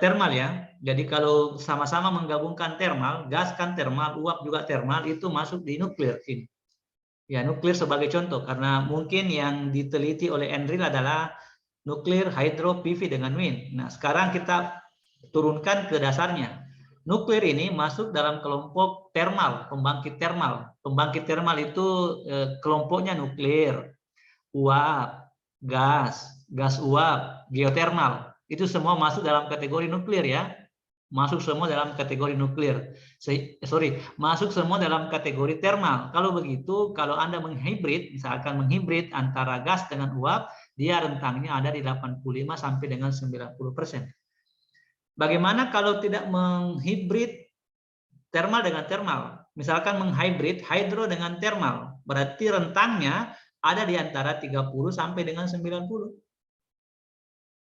Speaker 1: thermal ya. Jadi kalau sama-sama menggabungkan thermal, gas kan thermal, uap juga thermal, itu masuk di nuklir ini. Ya, nuklir sebagai contoh karena mungkin yang diteliti oleh NREL adalah nuklir, hydro, PV dengan wind. Nah, sekarang kita turunkan ke dasarnya. Nuklir ini masuk dalam kelompok thermal, pembangkit thermal. Pembangkit thermal itu kelompoknya nuklir, uap, gas uap, geotermal. Itu semua masuk dalam kategori nuklir ya. Masuk semua dalam kategori nuklir. Masuk semua dalam kategori thermal. Kalau begitu, kalau Anda menghibrid, misalkan menghibrid antara gas dengan uap, dia rentangnya ada di 85 sampai dengan 90%. Bagaimana kalau tidak menghibrid thermal dengan thermal? Misalkan menghibrid hydro dengan thermal, berarti rentangnya ada di antara 30 sampai dengan 90.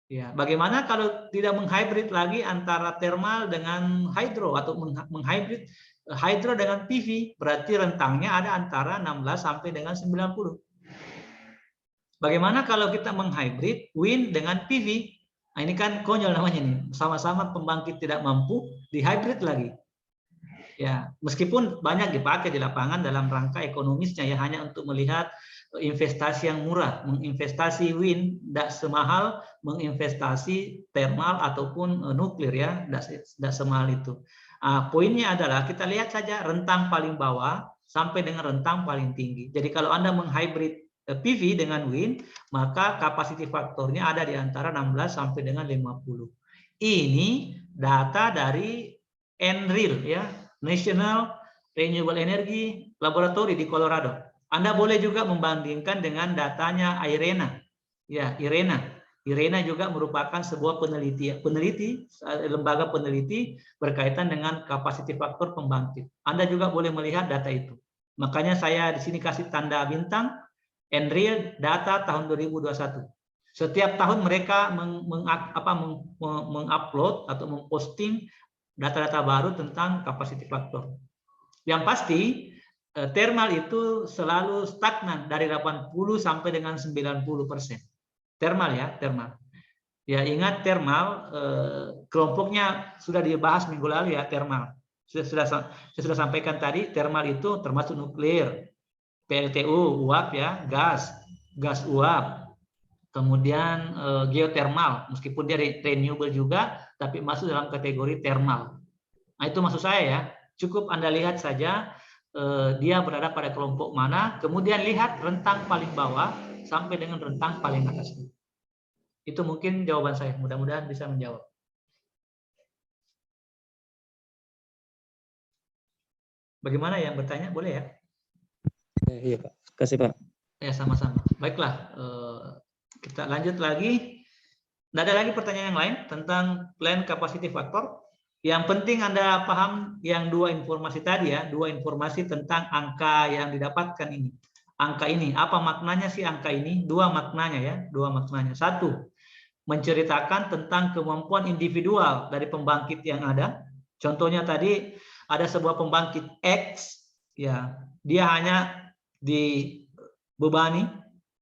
Speaker 1: Ya, bagaimana kalau tidak menghibrid lagi antara thermal dengan hydro atau menghibrid hydro dengan PV, berarti rentangnya ada antara 16 sampai dengan 90. Bagaimana kalau kita menghibrid wind dengan PV? Nah, ini kan konyol namanya nih, sama-sama pembangkit tidak mampu, dihybrid lagi. Ya, meskipun banyak dipakai di lapangan dalam rangka ekonomisnya ya, hanya untuk melihat investasi yang murah, menginvestasi wind tidak semahal menginvestasi thermal ataupun nuklir ya, tidak semahal itu. Poinnya adalah kita lihat saja rentang paling bawah sampai dengan rentang paling tinggi. Jadi kalau Anda menghybrid PV dengan wind, maka capacity faktornya ada di antara 16 sampai dengan 50. Ini data dari NREL ya, National Renewable Energy Laboratory di Colorado. Anda boleh juga membandingkan dengan datanya IRENA. Ya, IRENA juga merupakan sebuah lembaga peneliti berkaitan dengan capacity faktor pembangkit. Anda juga boleh melihat data itu. Makanya saya di sini kasih tanda bintang NREL data tahun 2021. Setiap tahun mereka mengupload atau memposting data-data baru tentang capacity factor. Yang pasti thermal itu selalu stagnan dari 80 sampai dengan 90%. Thermal ya, thermal. Ya, ingat thermal kelompoknya sudah dibahas minggu lalu ya, thermal. Saya sudah sampaikan tadi, thermal itu termasuk nuklir, PLTU, uap ya, gas uap, kemudian geothermal, meskipun dia renewable juga, tapi masuk dalam kategori thermal. Nah, itu maksud saya ya, cukup Anda lihat saja dia berada pada kelompok mana, kemudian lihat rentang paling bawah sampai dengan rentang paling atas. Itu mungkin jawaban saya, mudah-mudahan bisa menjawab. Bagaimana yang bertanya, boleh ya?
Speaker 3: Iya Pak, kasih Pak.
Speaker 1: Ya, sama-sama. Baiklah, kita lanjut lagi. Tidak ada lagi pertanyaan yang lain tentang plan capacity factor. Yang penting Anda paham yang dua informasi tadi ya, dua informasi tentang angka yang didapatkan ini. Angka ini, apa maknanya sih angka ini? Dua maknanya ya, dua maknanya. Satu, menceritakan tentang kemampuan individual dari pembangkit yang ada. Contohnya tadi ada sebuah pembangkit X, ya, dia hanya dibebani,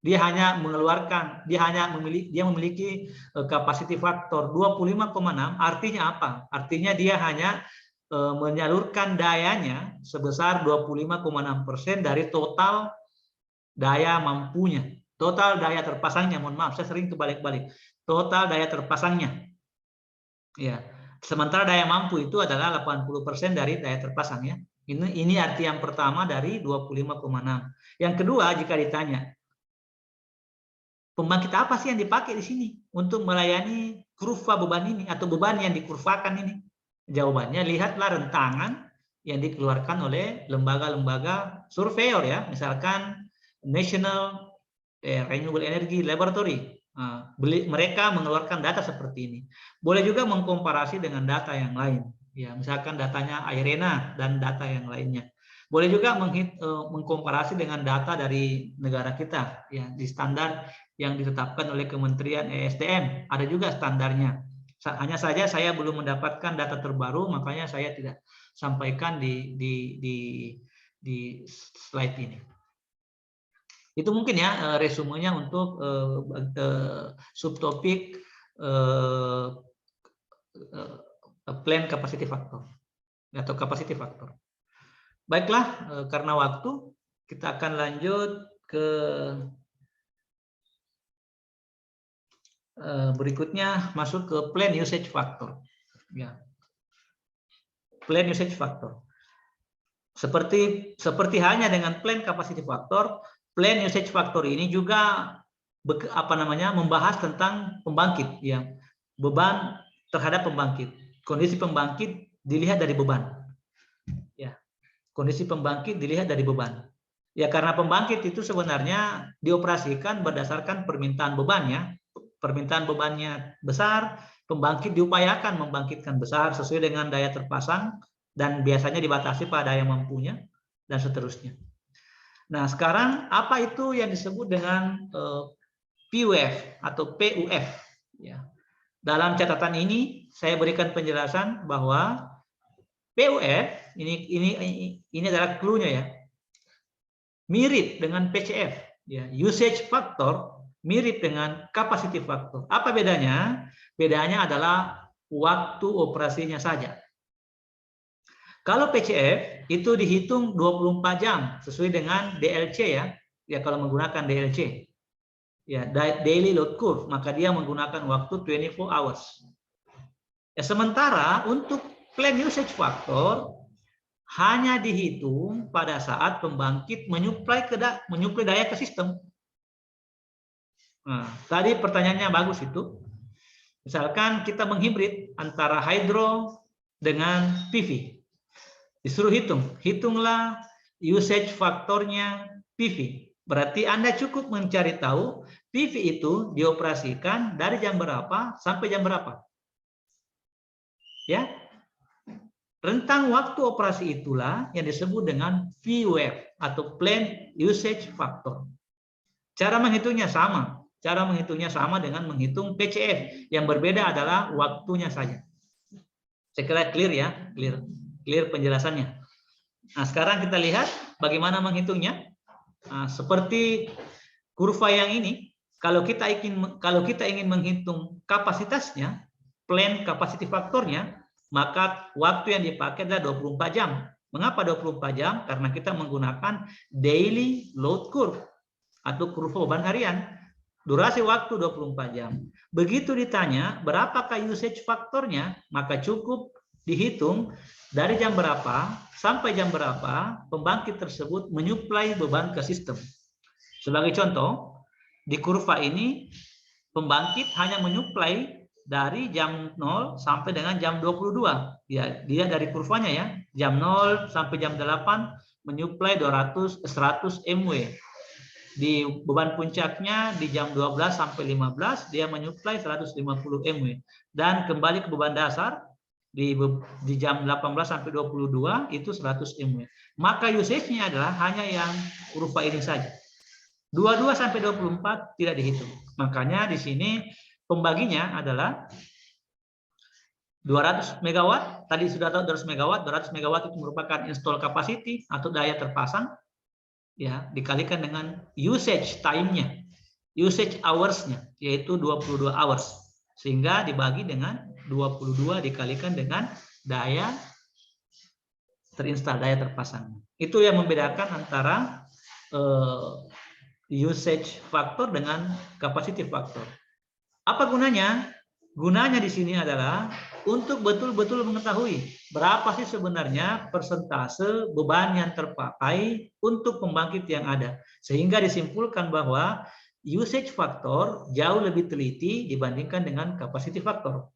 Speaker 1: dia memiliki capacity factor 25,6. Artinya apa? Artinya dia hanya menyalurkan dayanya sebesar 25,6% dari total daya mampunya, total daya terpasangnya. Mohon maaf, saya sering kebalik-balik. Total daya terpasangnya. Ya. Sementara daya mampu itu adalah 80% dari daya terpasang ya. Ini arti yang pertama dari 25,6. Yang kedua, jika ditanya, pembangkit apa sih yang dipakai di sini untuk melayani kurva beban ini atau beban yang dikurvakan ini? Jawabannya, lihatlah rentangan yang dikeluarkan oleh lembaga-lembaga surveyor ya, misalkan National Renewable Energy Laboratory. Mereka mengeluarkan data seperti ini. Boleh juga mengkomparasi dengan data yang lain. Ya, misalkan datanya IRENA dan data yang lainnya. Boleh juga mengkomparasi dengan data dari negara kita, ya, di standar yang ditetapkan oleh Kementerian ESDM. Ada juga standarnya. Hanya saja saya belum mendapatkan data terbaru, makanya saya tidak sampaikan di slide ini. Itu mungkin ya resumenya untuk subtopik plan capacity factor atau capacity factor. Baiklah, karena waktu kita akan lanjut ke berikutnya, masuk ke plan usage factor. Ya. Plan usage factor. Seperti halnya dengan plan capacity factor, plan usage factor ini juga membahas tentang pembangkit, ya, beban terhadap pembangkit. Kondisi pembangkit dilihat dari beban, ya. Kondisi pembangkit dilihat dari beban. Ya, karena pembangkit itu sebenarnya dioperasikan berdasarkan permintaan beban ya. Permintaan bebannya besar, pembangkit diupayakan membangkitkan besar sesuai dengan daya terpasang dan biasanya dibatasi pada daya mampunya dan seterusnya. Nah, sekarang apa itu yang disebut dengan PUF atau PUF? Ya. Dalam catatan ini saya berikan penjelasan bahwa PUF ini adalah clue-nya ya. Mirip dengan PCF, ya, usage factor mirip dengan capacity factor. Apa bedanya? Bedanya adalah waktu operasinya saja. Kalau PCF itu dihitung 24 jam sesuai dengan DLC ya. Ya, kalau menggunakan DLC. Ya, daily load curve, maka dia menggunakan waktu 24 hours. Ya, sementara untuk plan usage factor hanya dihitung pada saat pembangkit menyuplai daya ke sistem. Nah, tadi pertanyaannya bagus itu. Misalkan kita menghibrid antara hydro dengan PV. Disuruh hitunglah usage faktornya PV. Berarti Anda cukup mencari tahu PV itu dioperasikan dari jam berapa sampai jam berapa. Ya. Rentang waktu operasi itulah yang disebut dengan VUF atau Planned Usage Factor. Cara menghitungnya sama. Cara menghitungnya sama dengan menghitung PCF. Yang berbeda adalah waktunya saja. Saya kira clear ya, clear penjelasannya. Nah, sekarang kita lihat bagaimana menghitungnya. Nah, seperti kurva yang ini, kalau kita ingin menghitung kapasitasnya, plan capacity faktornya, maka waktu yang dipakai adalah 24 jam. Mengapa 24 jam? Karena kita menggunakan daily load curve atau kurva beban harian. Durasi waktu 24 jam. Begitu ditanya berapakah usage faktornya, maka cukup dihitung dari jam berapa sampai jam berapa pembangkit tersebut menyuplai beban ke sistem. Sebagai contoh, di kurva ini pembangkit hanya menyuplai dari jam 0 sampai dengan jam 22. Ya, dia dari kurvanya ya, jam 0 sampai jam 8 menyuplai 100 MW. Di beban puncaknya di jam 12 sampai 15 dia menyuplai 150 MW. Dan kembali ke beban dasar di jam 18 sampai 22 itu 100 MW. Maka usage-nya adalah hanya yang kurva ini saja. 22 sampai 24 tidak dihitung. Makanya di sini pembaginya adalah 200 MW, tadi sudah tahu 200 MW, 200 MW itu merupakan install capacity atau daya terpasang, ya, dikalikan dengan usage time-nya, usage hours-nya, yaitu 22 hours. Sehingga dibagi dengan 22 dikalikan dengan daya terinstal, daya terpasang. Itu yang membedakan antara usage factor dengan capacity factor. Apa gunanya? Gunanya di sini adalah untuk betul-betul mengetahui berapa sih sebenarnya persentase beban yang terpakai untuk pembangkit yang ada. Sehingga disimpulkan bahwa usage factor jauh lebih teliti dibandingkan dengan capacity factor.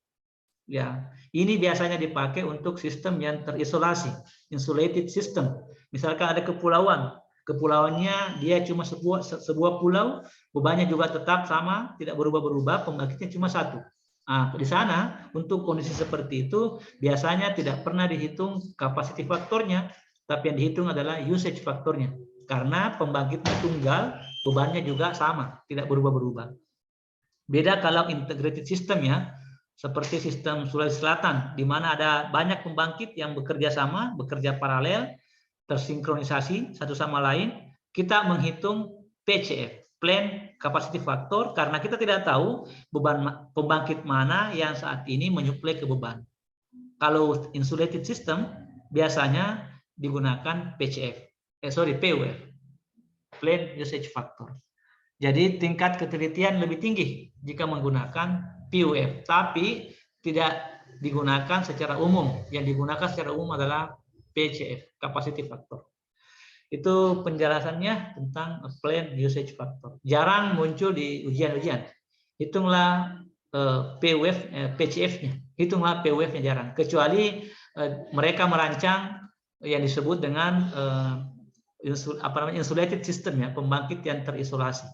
Speaker 1: Ya, ini biasanya dipakai untuk sistem yang terisolasi, insulated system. Misalkan ada kepulauan, kepulauannya dia cuma sebuah pulau, bebannya juga tetap sama, tidak berubah-berubah, pembangkitnya cuma satu. Nah, di sana untuk kondisi seperti itu biasanya tidak pernah dihitung capacity faktornya, tapi yang dihitung adalah usage faktornya. Karena pembangkitnya tunggal, bebannya juga sama, tidak berubah-berubah. Beda kalau integrated system ya, seperti sistem Sulawesi Selatan, di mana ada banyak pembangkit yang bekerja sama, bekerja paralel, tersinkronisasi satu sama lain, kita menghitung PCF, Plan Capacity Factor, karena kita tidak tahu beban pembangkit mana yang saat ini menyuplai ke beban. Kalau insulated system biasanya digunakan PUF, Plan Usage Factor. Jadi tingkat ketelitian lebih tinggi jika menggunakan PUF, tapi tidak digunakan secara umum. Yang digunakan secara umum adalah PCF, Capacity Factor. Itu penjelasannya tentang Plan Usage Factor. Jarang muncul di ujian-ujian. Hitunglah PCF-nya. Hitunglah PUF-nya jarang. Kecuali mereka merancang yang disebut dengan insulated system ya, pembangkit yang terisolasi.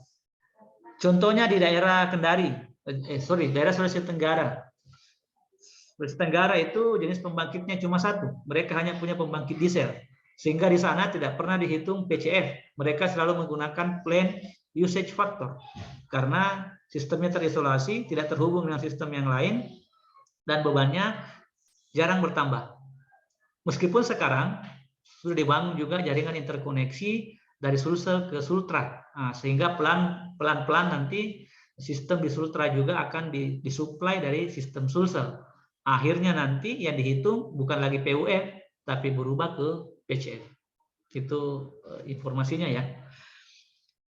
Speaker 1: Contohnya di daerah Kendari, daerah Sulawesi Tenggara. Sulawesi Tenggara itu jenis pembangkitnya cuma satu. Mereka hanya punya pembangkit diesel. Sehingga di sana tidak pernah dihitung PCF. Mereka selalu menggunakan Plan Usage Factor. Karena sistemnya terisolasi, tidak terhubung dengan sistem yang lain, dan bebannya jarang bertambah. Meskipun sekarang sudah dibangun juga jaringan interkoneksi dari Sulsel ke Sultra. Nah, sehingga pelan-pelan nanti sistem di Sultra juga akan disuplai dari sistem Sulsel. Akhirnya nanti yang dihitung bukan lagi PUF, tapi berubah ke PCF. Itu informasinya ya.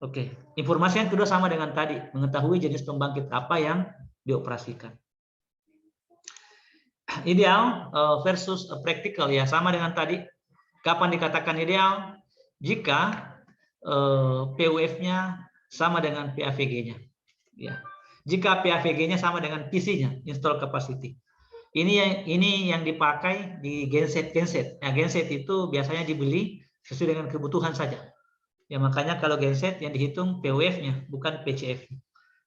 Speaker 1: Oke, informasi yang kedua sama dengan tadi, mengetahui jenis pembangkit apa yang dioperasikan. Ideal versus practical ya, sama dengan tadi. Kapan dikatakan ideal? Jika PUF-nya sama dengan PAVG-nya. Ya. Jika PAVG-nya sama dengan PC-nya, install capacity. Ini yang dipakai di genset. Ya, genset itu biasanya dibeli sesuai dengan kebutuhan saja. Ya makanya kalau genset yang dihitung PUF-nya, bukan PCF.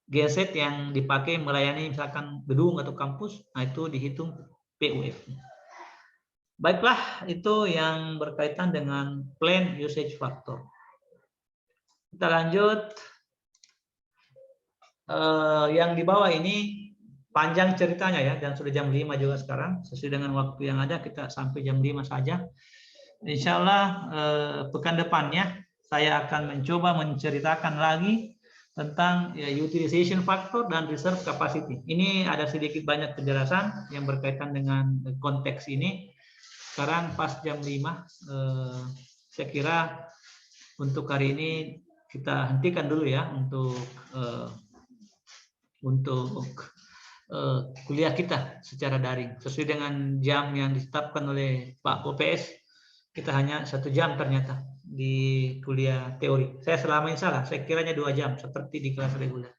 Speaker 1: Genset yang dipakai melayani misalkan gedung atau kampus, nah itu dihitung PUF. Baiklah, itu yang berkaitan dengan plan usage factor. Kita lanjut. Yang di bawah ini panjang ceritanya ya, dan sudah jam 5 juga sekarang. Sesuai dengan waktu yang ada, kita sampai jam 5 saja. Insya Allah pekan depannya saya akan mencoba menceritakan lagi tentang ya, utilization factor dan reserve capacity. Ini ada sedikit banyak penjelasan yang berkaitan dengan konteks ini. Sekarang pas jam 5, saya kira untuk hari ini kita hentikan dulu ya untuk kuliah kita secara daring. Sesuai dengan jam yang ditetapkan oleh Pak OPS, kita hanya 1 jam ternyata di kuliah teori. Saya selama ini salah, saya kiranya 2 jam seperti di kelas reguler.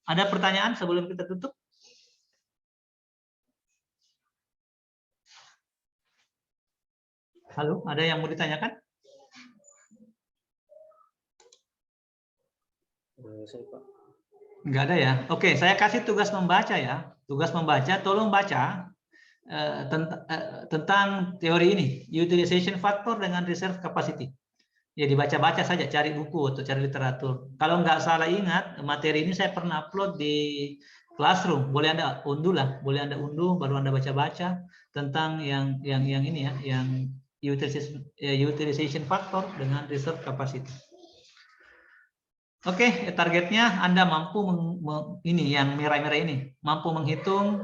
Speaker 1: Ada pertanyaan sebelum kita tutup? Halo, ada yang mau ditanyakan?
Speaker 2: Saya Pak.
Speaker 1: Enggak ada ya. Oke, saya kasih tugas membaca ya. Tugas membaca, tolong baca tentang teori ini, utilization factor dengan reserve capacity. Ya dibaca-baca saja, cari buku atau cari literatur. Kalau nggak salah ingat, materi ini saya pernah upload di Classroom. Boleh Anda unduh lah, boleh Anda unduh, baru Anda baca-baca tentang yang ini ya, yang utilization factor dengan reserve capacity. Oke, targetnya Anda mampu ini yang merah-merah ini, mampu menghitung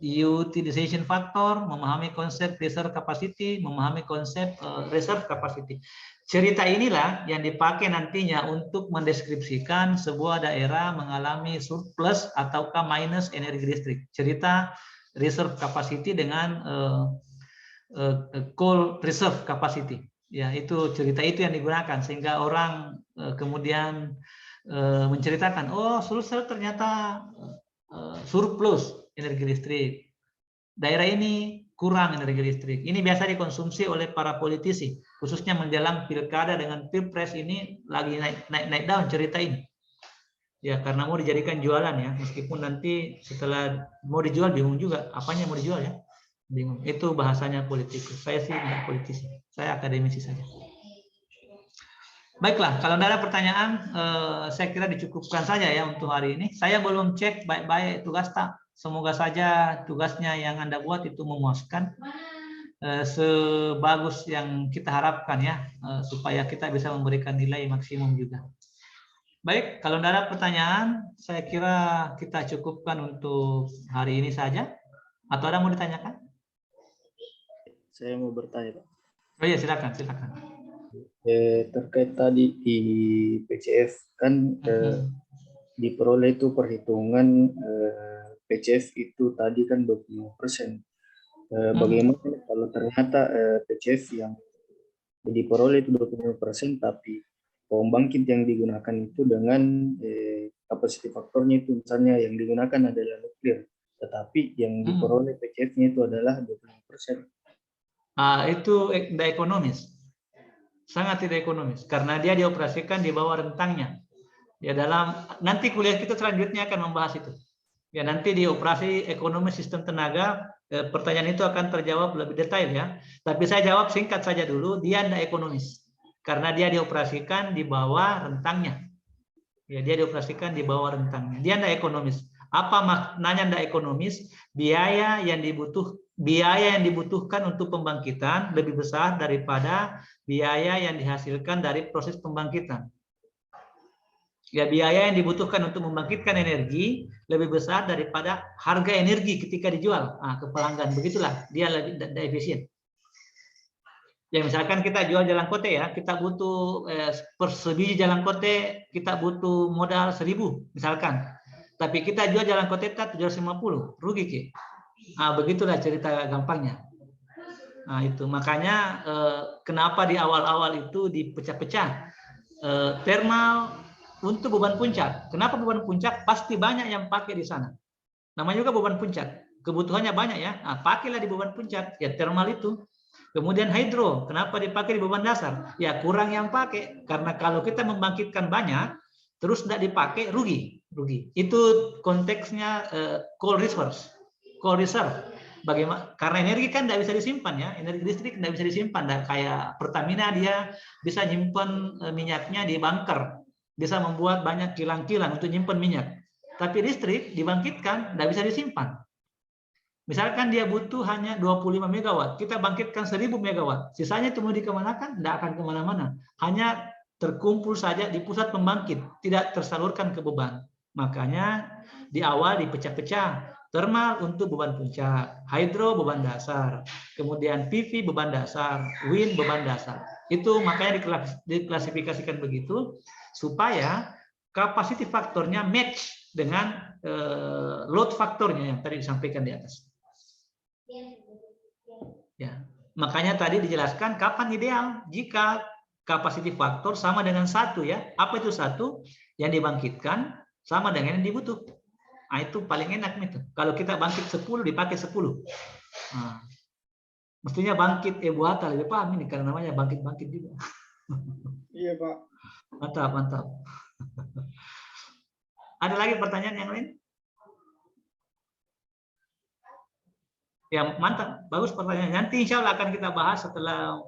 Speaker 1: utilization factor, memahami konsep reserve capacity, memahami konsep reserve capacity. Cerita inilah yang dipakai nantinya untuk mendeskripsikan sebuah daerah mengalami surplus ataukah minus energi listrik. Cerita reserve capacity dengan coal reserve capacity. Ya, itu cerita itu yang digunakan sehingga orang kemudian menceritakan, oh Sulsel ternyata surplus energi listrik. Daerah ini kurang energi listrik. Ini biasa dikonsumsi oleh para politisi, khususnya menjelang pilkada dengan pilpres ini lagi naik daun cerita ini. Ya, karena mau dijadikan jualan ya, meskipun nanti setelah mau dijual bingung juga, apanya mau dijual ya. Bingung. Itu bahasanya politikus. Saya sih enggak politisi. Saya akademisi saja. Baiklah, kalau ada pertanyaan, saya kira dicukupkan saja ya untuk hari ini. Saya belum cek baik-baik tugas tak. Semoga saja tugasnya yang Anda buat itu memuaskan. Sebagus yang kita harapkan ya, supaya kita bisa memberikan nilai maksimum juga. Baik, kalau ada pertanyaan, saya kira kita cukupkan untuk hari ini saja. Atau ada mau ditanyakan?
Speaker 2: Saya mau bertanya Pak.
Speaker 1: Oh iya, silakan.
Speaker 2: Terkait tadi di PCF kan diperoleh itu perhitungan PCF itu tadi kan 20%. Bagaimana kalau ternyata PCF yang diperoleh itu 20%, tapi pembangkit yang digunakan itu dengan kapasiti faktornya itu misalnya yang digunakan adalah nuklir, tetapi yang diperoleh PCF-nya itu adalah 25%.
Speaker 1: Itu tidak ekonomis, sangat tidak ekonomis karena dia dioperasikan di bawah rentangnya. Ya dalam nanti kuliah kita selanjutnya akan membahas itu. Ya nanti di operasi ekonomi sistem tenaga pertanyaan itu akan terjawab lebih detail ya. Tapi saya jawab singkat saja dulu, dia tidak ekonomis karena dia dioperasikan di bawah rentangnya. Ya dia dioperasikan di bawah rentangnya. Dia tidak ekonomis. Apa maknanya tidak ekonomis? Biaya yang dibutuhkan untuk pembangkitan lebih besar daripada biaya yang dihasilkan dari proses pembangkitan. Ya, biaya yang dibutuhkan untuk membangkitkan energi lebih besar daripada harga energi ketika dijual ke pelanggan. Begitulah, dia lebih efisien. Ya, misalkan kita jual jalan kote ya, kita butuh per sebiji jalan kote kita butuh modal 1.000 misalkan. Tapi kita jual jalan kote 750, rugi Ki. Begitulah cerita gampangnya. Nah, itu makanya kenapa di awal-awal itu dipecah-pecah. Thermal untuk beban puncak. Kenapa beban puncak? Pasti banyak yang pakai di sana. Namanya juga beban puncak. Kebutuhannya banyak ya. Pakailah di beban puncak. Ya thermal itu. Kemudian hidro, kenapa dipakai di beban dasar? Ya kurang yang pakai, karena kalau kita membangkitkan banyak, terus tidak dipakai, rugi. Itu konteksnya coal reserve. Bagaimana? Karena energi kan tidak bisa disimpan ya, energi listrik tidak bisa disimpan. Nah, kayak Pertamina dia bisa nyimpan minyaknya di bunker, bisa membuat banyak kilang-kilang untuk nyimpan minyak. Tapi listrik dibangkitkan tidak bisa disimpan. Misalkan dia butuh hanya 25 megawatt, kita bangkitkan 1000 megawatt. Sisanya itu mau dikemanakan? Tidak akan kemana-mana. Hanya terkumpul saja di pusat pembangkit, tidak tersalurkan ke beban. Makanya di awal dipecah-pecah. Thermal untuk beban puncak, hydro beban dasar, kemudian PV beban dasar, wind beban dasar. Itu makanya diklasifikasikan begitu supaya capacity faktornya match dengan load faktornya yang tadi disampaikan di atas. Ya, makanya tadi dijelaskan kapan ideal jika capacity faktor sama dengan 1 ya. Apa itu 1? Yang dibangkitkan sama dengan yang dibutuhkan. Nah, itu paling enak itu. Kalau kita bangkit 10 dipakai 10. Nah, mestinya bangkit buatan lebih paham ini karena namanya bangkit-bangkit juga.
Speaker 2: Iya, Pak.
Speaker 1: Mantap. Ada lagi pertanyaan yang lain? Ya, mantap, bagus pertanyaannya. Nanti insya Allah akan kita bahas setelah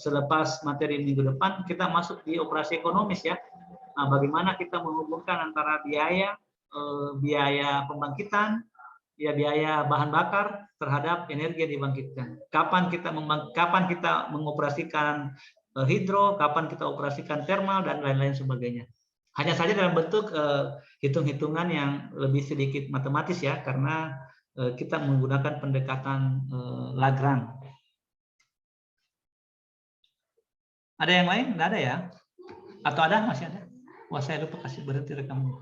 Speaker 1: selepas materi minggu depan kita masuk di operasi ekonomis ya. Nah, bagaimana kita menghubungkan antara biaya pembangkitan, ya biaya bahan bakar terhadap energi yang dibangkitkan. Kapan kita mengoperasikan hidro, kapan kita operasikan thermal dan lain-lain sebagainya. Hanya saja dalam bentuk hitung-hitungan yang lebih sedikit matematis ya, karena kita menggunakan pendekatan Lagrange. Ada yang lain? Nggak ada ya? Atau ada? Masih ada? Wah, saya lupa kasih berhenti rekaman.